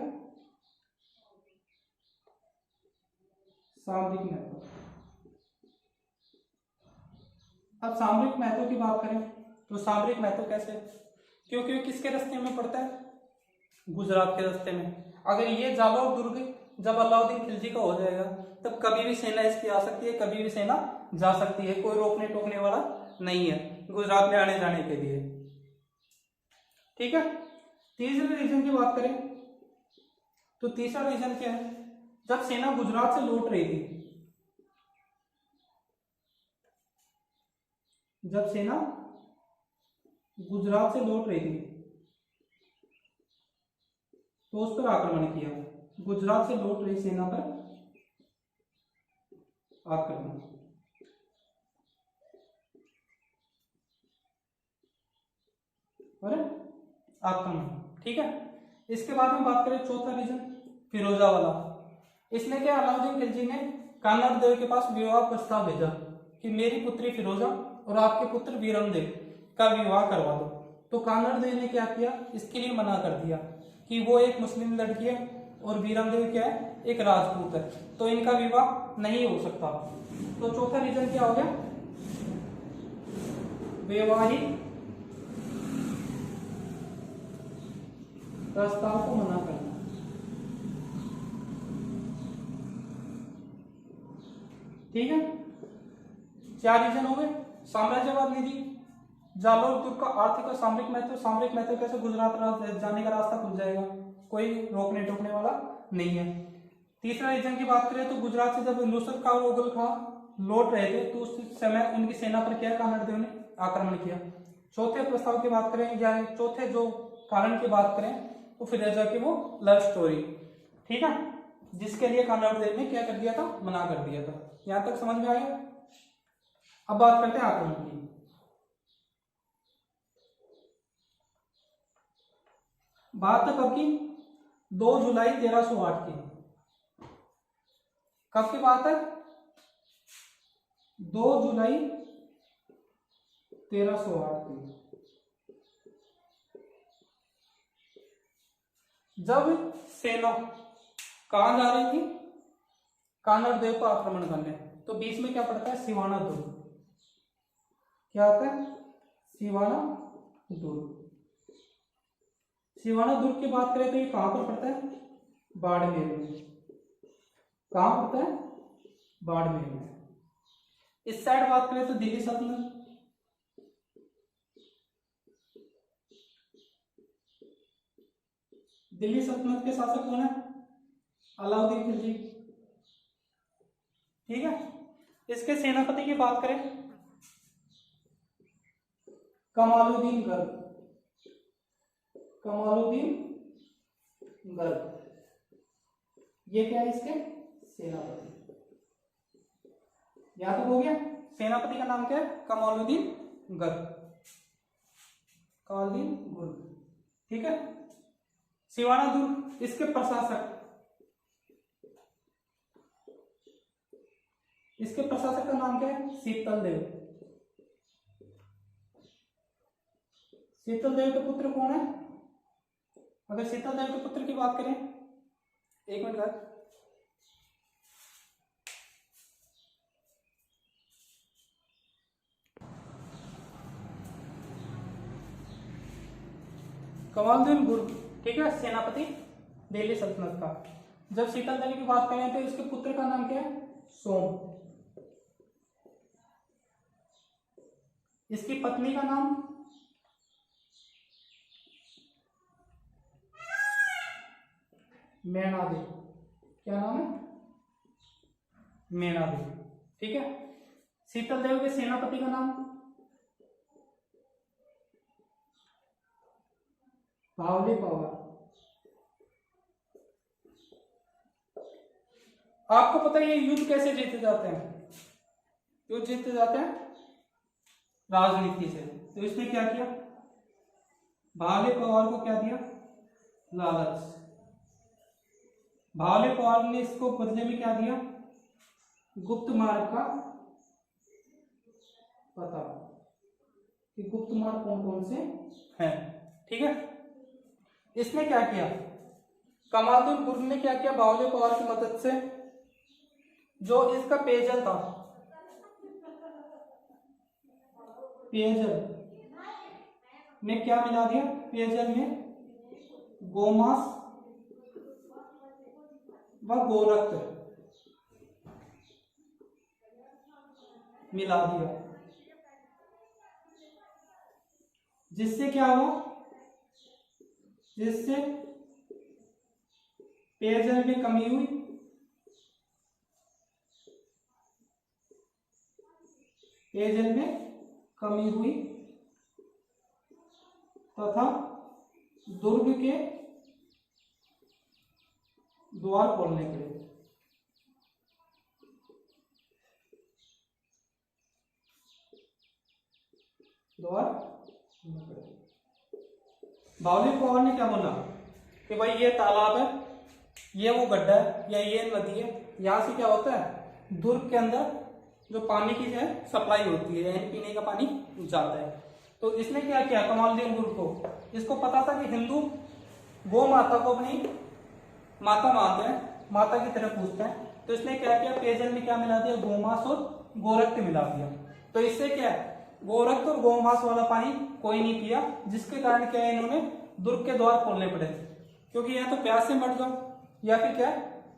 सामरिक महत्व। अब सामरिक महत्व की बात करें तो सामरिक महत्व कैसे? क्योंकि किसके रास्ते में पड़ता है? गुजरात के रास्ते में। अगर ये जालोर दुर्ग जब अलाउद्दीन खिलजी का हो जाएगा, तब कभी भी सेना इसकी आ सकती है, कभी भी सेना जा सकती है, कोई रोकने टोकने वाला नहीं है गुजरात में आने जाने के लिए। ठीक है, तीसरे रीजन की बात करें तो तीसरा रीजन क्या है? जब सेना गुजरात से लौट रही थी, जब सेना गुजरात से लौट रही थी तो उस पर आक्रमण किया। गुजरात से लौट रही सेना पर आक्रमण। और आक्रमण। ठीक है, इसके बाद में बात करें चौथा रीजन, फिरोजा वाला। इसने क्या, अलाउद्दीन खिलजी ने कानड़ देव के पास विवाह प्रस्ताव भेजा कि मेरी पुत्री फिरोजा और आपके पुत्र वीरमदेव का विवाह करवा दो। तो कानड़ देव ने क्या किया? इसके लिए मना कर दिया कि वो एक मुस्लिम लड़की है और वीरमदेव क्या है? एक राजपूत है, तो इनका विवाह नहीं हो सकता। तो चौथा रीजन क्या हो गया? वैवाहिक प्रस्ताव को मना करना। ठीक है, चार रीजन हो गए। साम्राज्यवाद नीति, जालोर दुर्ग का आर्थिक और सामरिक महत्व। सामरिक महत्व कैसे? गुजरात जाने का रास्ता खुल जाएगा, कोई रोकने टोकने वाला नहीं है। तीसरा रीजन की बात करें तो गुजरात से जब नुसरत खान और मुगल खां लौट रहे थे, तो उस समय उनकी सेना पर क्या कानड़ देव ने आक्रमण किया। चौथे प्रस्ताव की बात करें या चौथे जो कारण की बात करें तो फिरोजा की वो लव स्टोरी। ठीक है, जिसके लिए कानड़ देव ने क्या कर दिया था? मना कर दिया था। यहां तक समझ में आया? अब बात करते हैं आक्रमण की। बात तो कब की? 2 जुलाई 1308 की। कब की बात है? 2 जुलाई 1308 की, जब सेना कहां जा रही थी? कानड़ देव को आक्रमण करने। तो बीच में क्या पड़ता है? सिवाना दुर्ग। क्या आता है? सिवाना दुर्ग। सिवाना दुर्ग की बात करें तो ये कहां पर पड़ता है? बाड़मेर में। कहां पड़ता है? बाड़मेर में। इस साइड बात करें तो दिल्ली सल्तनत। दिल्ली सल्तनत के शासक कौन है? अलाउद्दीन खिलजी। ठीक है। इसके सेनापति की बात करें, कमालुद्दीन गर्ग, कमालुद्दीन गर्ग, ये क्या है इसके सेनापति। या तो हो गया, सेनापति का नाम क्या है, कमालुद्दीन गर्ग, कमालुद्दीन गुर्ग, ठीक है। सिवाना दुर्ग, इसके प्रशासक, इसके प्रशासक का नाम क्या है, शीतल देव। शीतल देव के पुत्र कौन है, अगर शीतल देव के पुत्र की बात करें, एक मिनट का, कमालुद्दीन गुर्ग, ठीक है, सेनापति दिल्ली सल्तनत का। जब शीतल देवी की बात करें तो इसके पुत्र का नाम क्या है, सोम। इसकी पत्नी का नाम मैनादेवी, क्या नाम है, मैनादेवी, ठीक है। शीतल देवी के सेनापति का नाम बावली पवार। आपको पता है ये युद्ध कैसे जीते जाते हैं, युद्ध जीते जाते हैं राजनीति से। तो इसने क्या किया, बावली पवार को क्या दिया, लालच। बावली पवार ने इसको बदले में क्या दिया, गुप्त मार्ग का पता, कि गुप्त मार्ग कौन कौन से हैं, ठीक है। इसने क्या किया, कमालुद्दीन गुर्ग ने क्या किया, बावली पवार की मदद से जो इसका पेयजल था, पेयजल में क्या मिला दिया, पेयजल में गोमांस व गोरक्त मिला दिया, जिससे क्या हुआ, जिससे पेयजल में कमी हुई, पेयजल में कमी हुई तथा दुर्ग के द्वार खोलने पड़े। द्वार खोलने पड़े। बावली पवार ने क्या बोला कि भाई ये तालाब है, ये वो गड्ढा है, या ये नदी है, यहाँ से क्या होता है, दुर्ग के अंदर जो पानी की है सप्लाई होती है, यानी पीने का पानी जाता है। तो इसने क्या किया, कमालुद्दीन गुर्ग को, इसको पता था कि हिंदू गौ माता को अपनी माता मानते हैं, माता की तरह पूजते हैं। तो इसने क्या किया, पेयजल में क्या मिला दिया, गोमांस और गोरक्त मिला दिया। तो इससे क्या है, गोरक्त और गोमांस वाला पानी कोई नहीं पिया, जिसके कारण क्या है, इन्होंने दुर्ग के द्वार खोलने पड़े, क्योंकि या तो प्यास से मर जाओ या फिर क्या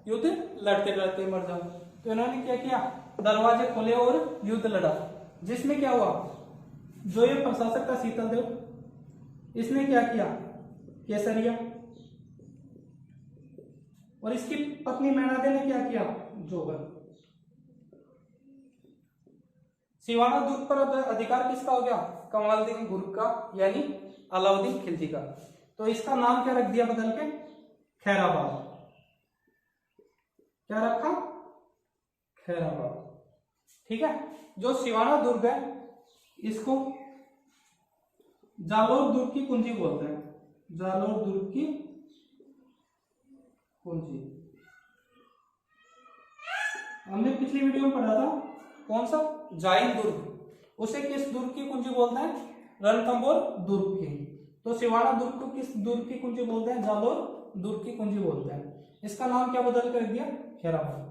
युद्ध लड़ते लड़ते मर जाओ। तो इन्होंने क्या किया, दरवाजे खोले और युद्ध लड़ा, जिसमें क्या हुआ, जो ये प्रशासक था शीतल देव, इसने क्या किया, केसरिया, और इसकी पत्नी मैनादेवी ने क्या किया, जोगन। सिवाना दुर्ग पर अधिकार किसका हो गया, कमालुद्दीन गुर्ग का, यानी अलाउद्दीन खिलजी का। तो इसका नाम क्या रख दिया बदल के, खैराबाद। क्या रखा, खैराबाद, ठीक है। जो सिवाना दुर्ग है इसको जालोर दुर्ग की कुंजी बोलते हैं, जालोर दुर्ग की कुंजी। हमने पिछली वीडियो में पढ़ा था, कौन सा, जाइन दुर्ग, उसे किस दुर्ग की कुंजी बोलते हैं, रणथंभौर दुर्ग की। तो सिवाना दुर्ग को किस दुर्ग की कुंजी बोलते हैं, जालोर दुर्ग की कुंजी बोलते हैं। इसका नाम क्या बदल कर दिया, खैराबाद।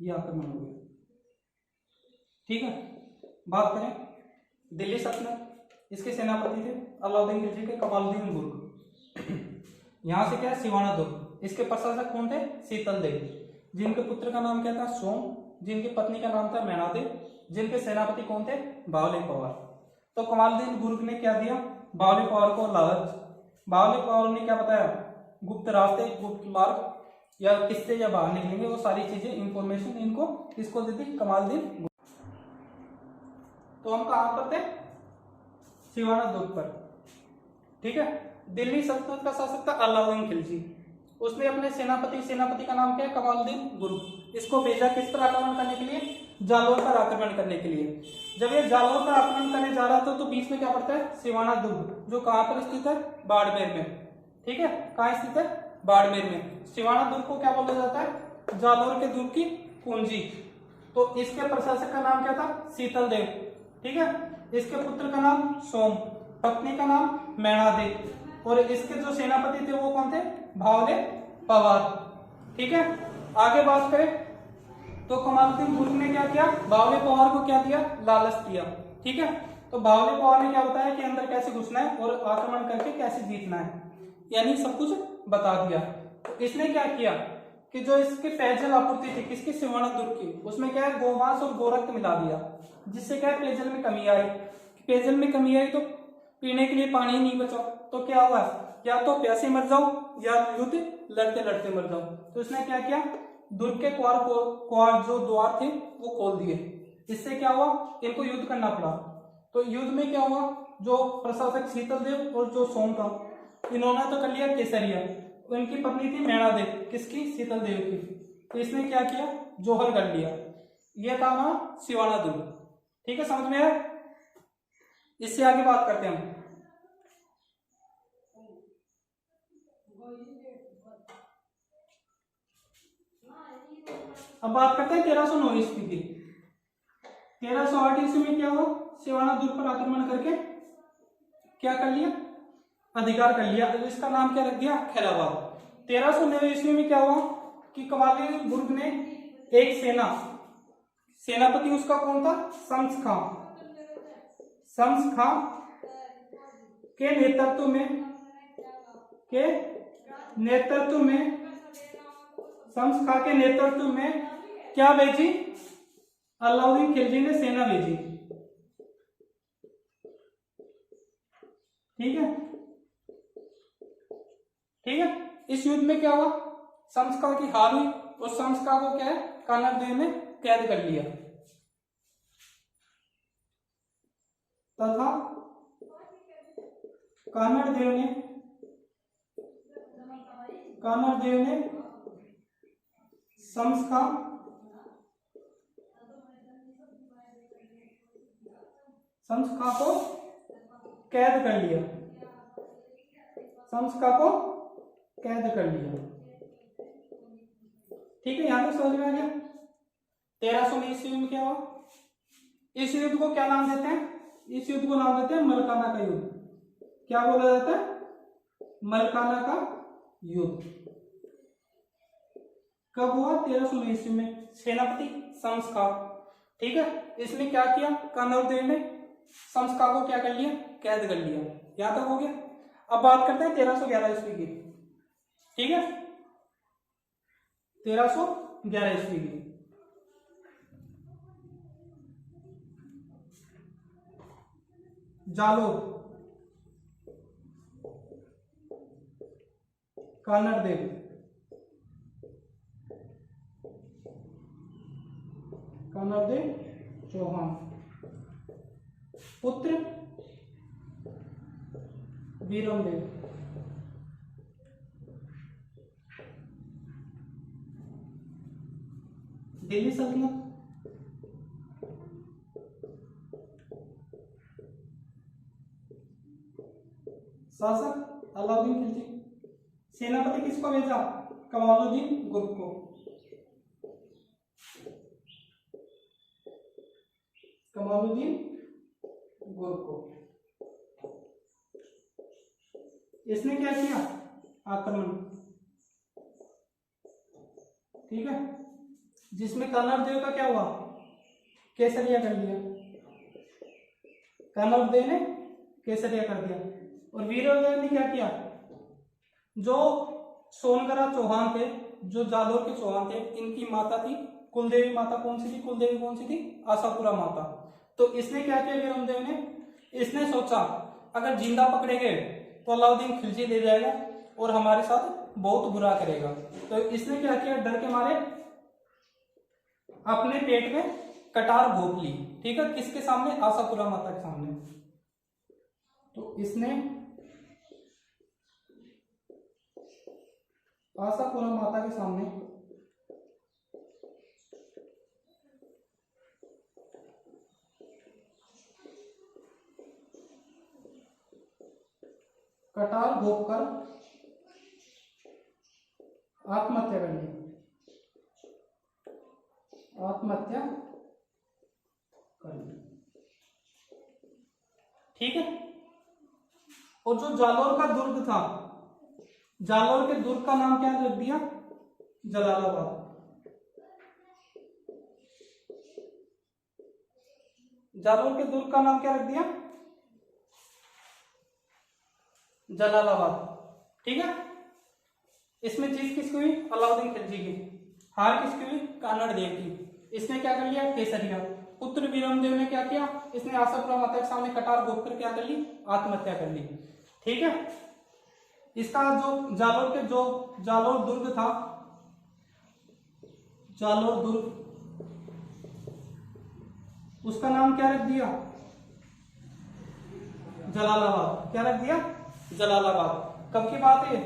ये आक्रमण हो गया, ठीक है। बात करें दिल्ली सल्तनत, इसके सेनापति थे अलाउद्दीन खिलजी के कमालुद्दीन गुर्ग। यहां से क्या है, सिवाना दुर्ग, इसके प्रशासक कौन थे, शीतल देवी, जिनके पुत्र का नाम क्या था, सोम, जिनकी पत्नी का नाम था मैनादेवी, जिनके सेनापति कौन थे, बावली पवार। तो कमालुद्दीन गुर्ग ने क्या दिया, बावली पवार को लालच। बावली पवार ने क्या बताया गुप्त रास्ते, गुप्त मार्ग या किससे या बाहर निकलेंगे, वो सारी चीजें इंफॉर्मेशन इनको किसको दी थी, कमालुद्दीन। तो हम कहां पर थे, सिवाना दुर्ग पर। ठीक है, दिल्ली सल्तनत का शासक था अलाउद्दीन खिलजी। उसने अपने सेनापति का नाम क्या है, कमालुद्दीन गुरुक। इसको भेजा किस पर आक्रमण करने के लिए, जालौर पर आक्रमण करने के लिए। जब ये जालौर पर आक्रमण करने जा रहा था तो बीच में क्या पड़ता है, सिवाना दुर्ग, जो कहां पर स्थित है, बाड़मेर में। ठीक है, कहां स्थित है, बाड़मेर में। सिवाना दुर्ग को क्या बोला जाता है, जालौर के दुर्ग की कुंजी। तो इसके प्रशासक का नाम क्या था, शीतल देव। ठीक है, इसके पुत्र का नाम सोम, पत्नी का नाम मैणादेव, और इसके जो सेनापति थे वो कौन थे, भावले पवार। ठीक है, आगे बात करें तो कमालुद्दीन गुरुक ने क्या किया, भावले पवार को क्या दिया, लालच दिया। ठीक है, तो भावले पवार ने क्या बताया कि अंदर कैसे घुसना है और आक्रमण करके कैसे जीतना है, यानी सब कुछ बता दिया। तो इसने क्या किया कि जो इसके पेयजल आपूर्ति थी किसकी, सिवाना दुर्ग की, उसमें क्या है, गोमांस और गोरक्त मिला दिया, जिससे क्या है, पेयजल में कमी आई। पेयजल में कमी आई तो पीने के लिए पानी नहीं बचा, तो क्या हुआ, या तो प्यासे मर जाओ या युद्ध लड़ते लड़ते मर जाओ। तो इसने क्या किया, दुर्ग के क्वार जो द्वार थे वो खोल दिए। इससे क्या हुआ, इनको युद्ध करना पड़ा। तो युद्ध में क्या हुआ, जो प्रशासक शीतल देव और जो सोम था, इन्होंने तो कर लिया केसरिया, इनकी पत्नी थी मैणादेव, किसकी, शीतल देव की। तो इसने क्या किया, जोहर कर लिया। यह था वहां सिवाना दुर्ग। ठीक है, समझ में आया। इससे आगे बात करते हैं हम। अब बात करते हैं 1309 ईस्वी की। 1308 ईस्वी में क्या हुआ, सिवाना दुर्ग पर आक्रमण करके क्या कर लिया, अधिकार कर लिया। इसका नाम क्या रख दिया, खैराबाद। 1309 ईस्वी में क्या हुआ कि कमालुद्दीन गुरुक ने एक सेनापति उसका कौन था, शम्स खां। शम्स खां के नेतृत्व में क्या भेजी, अलाउद्दीन खिलजी ने सेना भेजी। ठीक है, इस युद्ध में क्या हुआ, शम्स खां की हार हुई और शम्स खां को क्या है, कानरदेव ने कैद कर लिया तथा कानरदेव ने शम्स खां को कैद कर लिया। ठीक है, यहां तक समझ में आ गया। 1309 ईस्वी में क्या हुआ, इस युद्ध को क्या नाम देते हैं, इस युद्ध को नाम देते हैं मलकाना का युद्ध। क्या बोला जाता है, मलकाना का युद्ध। कब हुआ, 1309 ईस्वी में। सेनापति शम्स खां। ठीक है, इसने क्या किया, कानरदेव ने शम्स खां को क्या कर लिया, कैद कर लिया। यहां तक हो गया। अब बात करते हैं 1311 ईस्वी की। ठीक है, 1311 ईस्वी की। जालोर, कानरदेव, चौहान, पुत्र वीरमदेव। दिल्ली सल्तनत, शासक अलाउद्दीन खिलजी। सेनापति किसको भेजा, कमालुद्दीन गुरुक को। इसने क्या किया, आक्रमण। ठीक है, जिसमें कानरदेव का क्या हुआ, केसरिया कर दिया। कानरदेव ने केसरिया कर दिया। और वीरदेव ने क्या किया, जो सोनगरा चौहान थे, जो जालोर के चौहान थे, इनकी माता थी कुलदेवी माता। कौन सी थी, कुलदेवी कौन सी थी, आशापुरा माता। तो इसने क्या किया, वीरमदेव ने, इसने सोचा अगर जिंदा पकड़े गए तो अलाउद्दीन खिलजी ले जाएगा और हमारे साथ बहुत बुरा करेगा। तो इसने क्या किया, डर के मारे अपने पेट में कटार घोंप ली। ठीक है, किसके सामने, आशापुरा माता के सामने। तो इसने आशापुरा माता के सामने कटार घोंप कर आत्महत्या कर ली, आत्महत्या कर ली। ठीक है, और जो जालोर का दुर्ग था, जालोर के दुर्ग का नाम क्या रख दिया, जलालाबाद। जालोर के दुर्ग का नाम क्या रख दिया, जलालाबाद। ठीक है, इसमें जीत किसकी हुई, अलाउद्दीन खिलजी की। हार किसकी हुई, कानड़ देव की। इसने क्या कर लिया, केसरिया। पुत्र वीरमदेव ने क्या किया, इसने आशापुरा माता के सामने कटार घोंप कर क्या कर ली, आत्महत्या कर ली। ठीक है, इसका जो जालोर के जो जालोर दुर्ग था, जालोर दुर्ग, उसका नाम क्या रख दिया, जलालाबाद। क्या रख दिया, जलालाबाद। कब की बात है,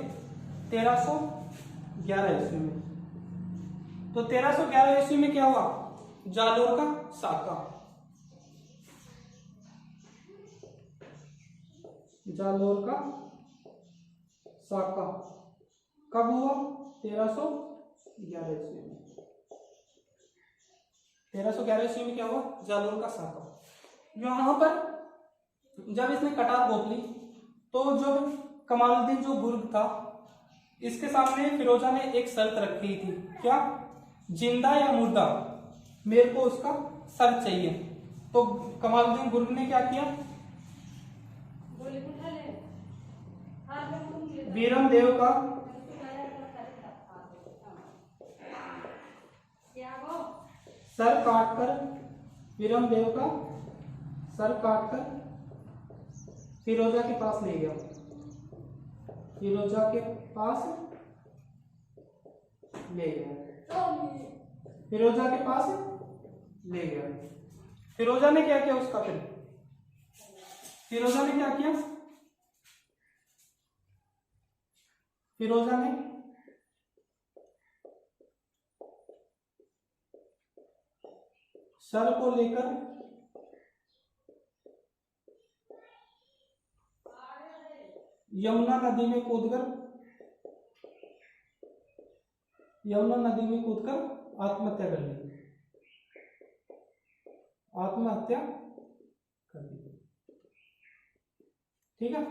1311 ईस्वी में। तो 1311 ईस्वी में क्या हुआ, जालोर का साका, जालोर का साका कब हुआ, 1311 ईस्वी में। 1311 ईस्वी में क्या हुआ, जालोर का साका। यहां पर जब इसने कटार घोंप ली, तो जो कमालुद्दीन जो बुर्ग था, इसके सामने फिरोजा ने एक शर्त रखी थी, क्या, जिंदा या मुर्दा, मेरे को उसका सर चाहिए। तो कमालुद्दीन बुर्ग ने क्या किया, वीरमदेव का सर काटकर, वीरमदेव का सर काटकर फिरोजा के पास ले गया, फिरोजा के पास ले गया, फिरोजा के पास ले गया। फिरोजा ने क्या किया उसका, फिर फिरोजा ने क्या किया, फिरोजा ने सर को लेकर यमुना नदी में कूदकर, यमुना नदी में कूदकर आत्महत्या कर ली, आत्महत्या कर ली। ठीक है,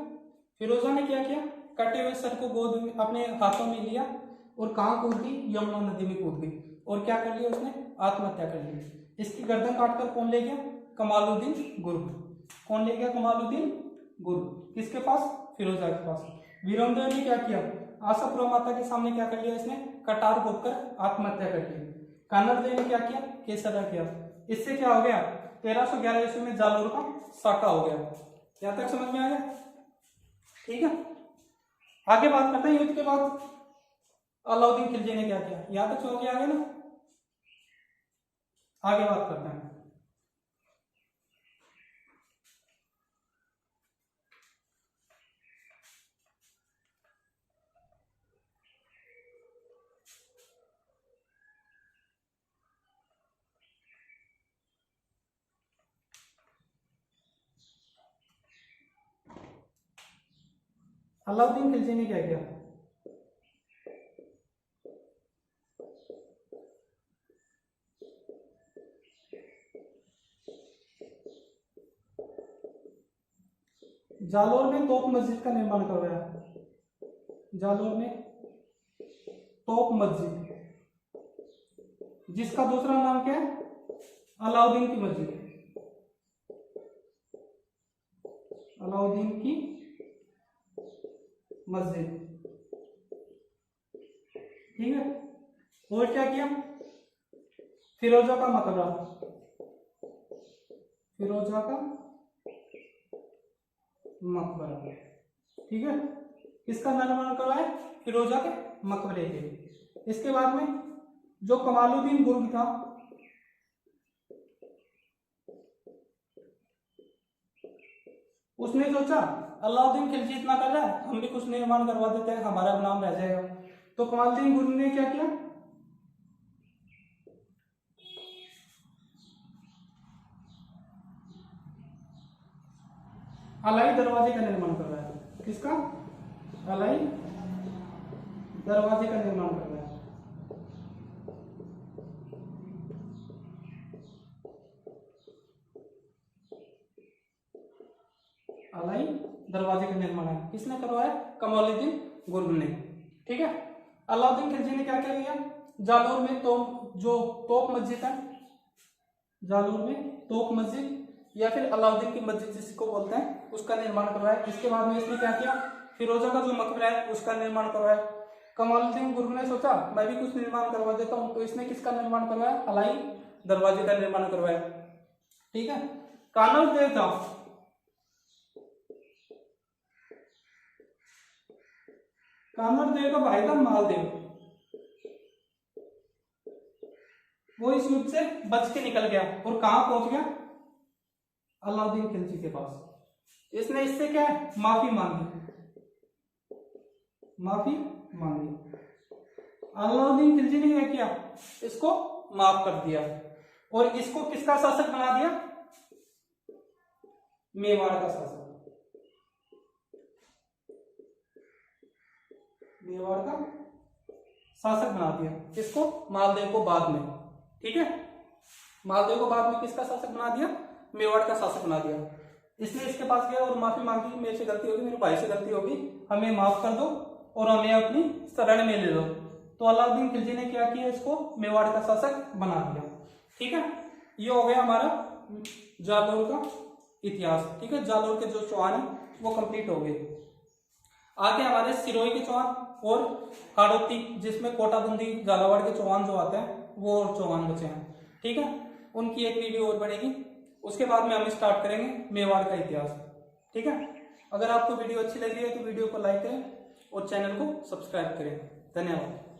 फिरोजा ने क्या किया, कटे हुए सर को गोद में अपने हाथों में लिया और कहां कूद गई, यमुना नदी में कूद गई, और क्या कर लिया उसने, आत्महत्या कर ली। इसकी गर्दन काटकर कौन ले गया, कमालुद्दीन गुर्ग। कौन ले गया, कमालुद्दीन गुर्ग। किसके पास, फिरोजा के पास। वीरमदेव ने क्या किया, आशापुरा माता के सामने क्या कर लिया, इसने कटार घोंप कर आत्महत्या कर ली। कानड़ देव ने क्या किया, केसरिया किया। इससे क्या हो गया, 1311 ईस्वी में जालोर का साका हो गया। यहां तक समझ में आ गया। ठीक है, आगे बात करते हैं युद्ध के बाद अलाउद्दीन खिलजी ने क्या किया। यहां तक समझ में आ गया ना, आगे बात करते हैं। अलाउद्दीन खिलजी ने क्या किया, जालोर में तोप मस्जिद का निर्माण करवाया। जालोर में तोप मस्जिद, जिसका दूसरा नाम क्या है, अलाउद्दीन की मस्जिद, अलाउद्दीन की मस्जिद। ठीक है, और क्या किया, फिरोजा का मकबरा, फिरोजा का मकबरा। ठीक है, किसका निर्माण करवाया, फिरोजा के मकबरे के। इसके बाद में जो कमालुद्दीन गुर्ग था, उसने सोचा अलाउद्दीन खिलजी इतना कर रहा है, हम भी कुछ निर्माण करवा देते हैं, हमारा नाम रह जाएगा। तो कमालुद्दीन गुर्ग ने क्या किया, अलाई दरवाजे का निर्माण कर रहा है। किसका? अलाई दरवाजे का निर्माण कर रहा है। अलाई दरवाजे का निर्माण है किसने करवाया? कमालुद्दीन गुर्ग ने। ठीक है। अलाउद्दीन खिलजी ने क्या क्या किया? जालौर में तोप मस्जिद है, जालौर में तोप मस्जिद या फिर अलाउद्दीन की मस्जिद जिसको बोलते हैं, उसका निर्माण करवाया। इसके बाद में इसने क्या किया? फिरोजा का जो मकबरा है उसका निर्माण करवाया। कमालुद्दीन गुर्ग ने सोचा मैं भी कुछ निर्माण करवा देता हूं, तो इसने किसका निर्माण करवाया? अलाई दरवाजे का निर्माण करवाया। ठीक है। कानर देव था, कानर देव का भाई था मालदेव, वो इस युद्ध से बच के निकल गया और कहां पहुंच गया? अलाउद्दीन खिलजी के पास। इसने इससे क्या है? माफी मांगी, माफी मांगी। अलाउद्दीन खिलजी ने क्या किया? इसको माफ कर दिया और इसको किसका शासक बना दिया? मेवाड़ का शासक, मेवाड़ का शासक बना दिया। किसको? मालदेव को बाद में। ठीक है। मालदेव को बाद में किसका शासक बना दिया? मेवाड़ का शासक बना दिया। इसने इसके पास गया और माफी मांगी, मेरे से गलती होगी, मेरे भाई से गलती होगी, हमें माफ कर दो और हमें अपनी शरण में ले लो। तो अलाउद्दीन खिलजी ने क्या किया? इसको मेवाड़ का शासक बना दिया। ठीक है। ये हो गया हमारा जालौर का इतिहास। ठीक है। जालौर के जो चौहान है वो कंप्लीट हो गए। आगे हमारे सिरोही के चौहान और हाड़ौती, जिसमें कोटाबंदी झालावाड़ के चौहान जो आते हैं वो और चौहान बचे हैं। ठीक है। उनकी एक वीडियो और बनेगी, उसके बाद में हम स्टार्ट करेंगे मेवाड़ का इतिहास। ठीक है। अगर आपको वीडियो अच्छी लग रही है तो वीडियो को लाइक करें और चैनल को सब्सक्राइब करें। धन्यवाद।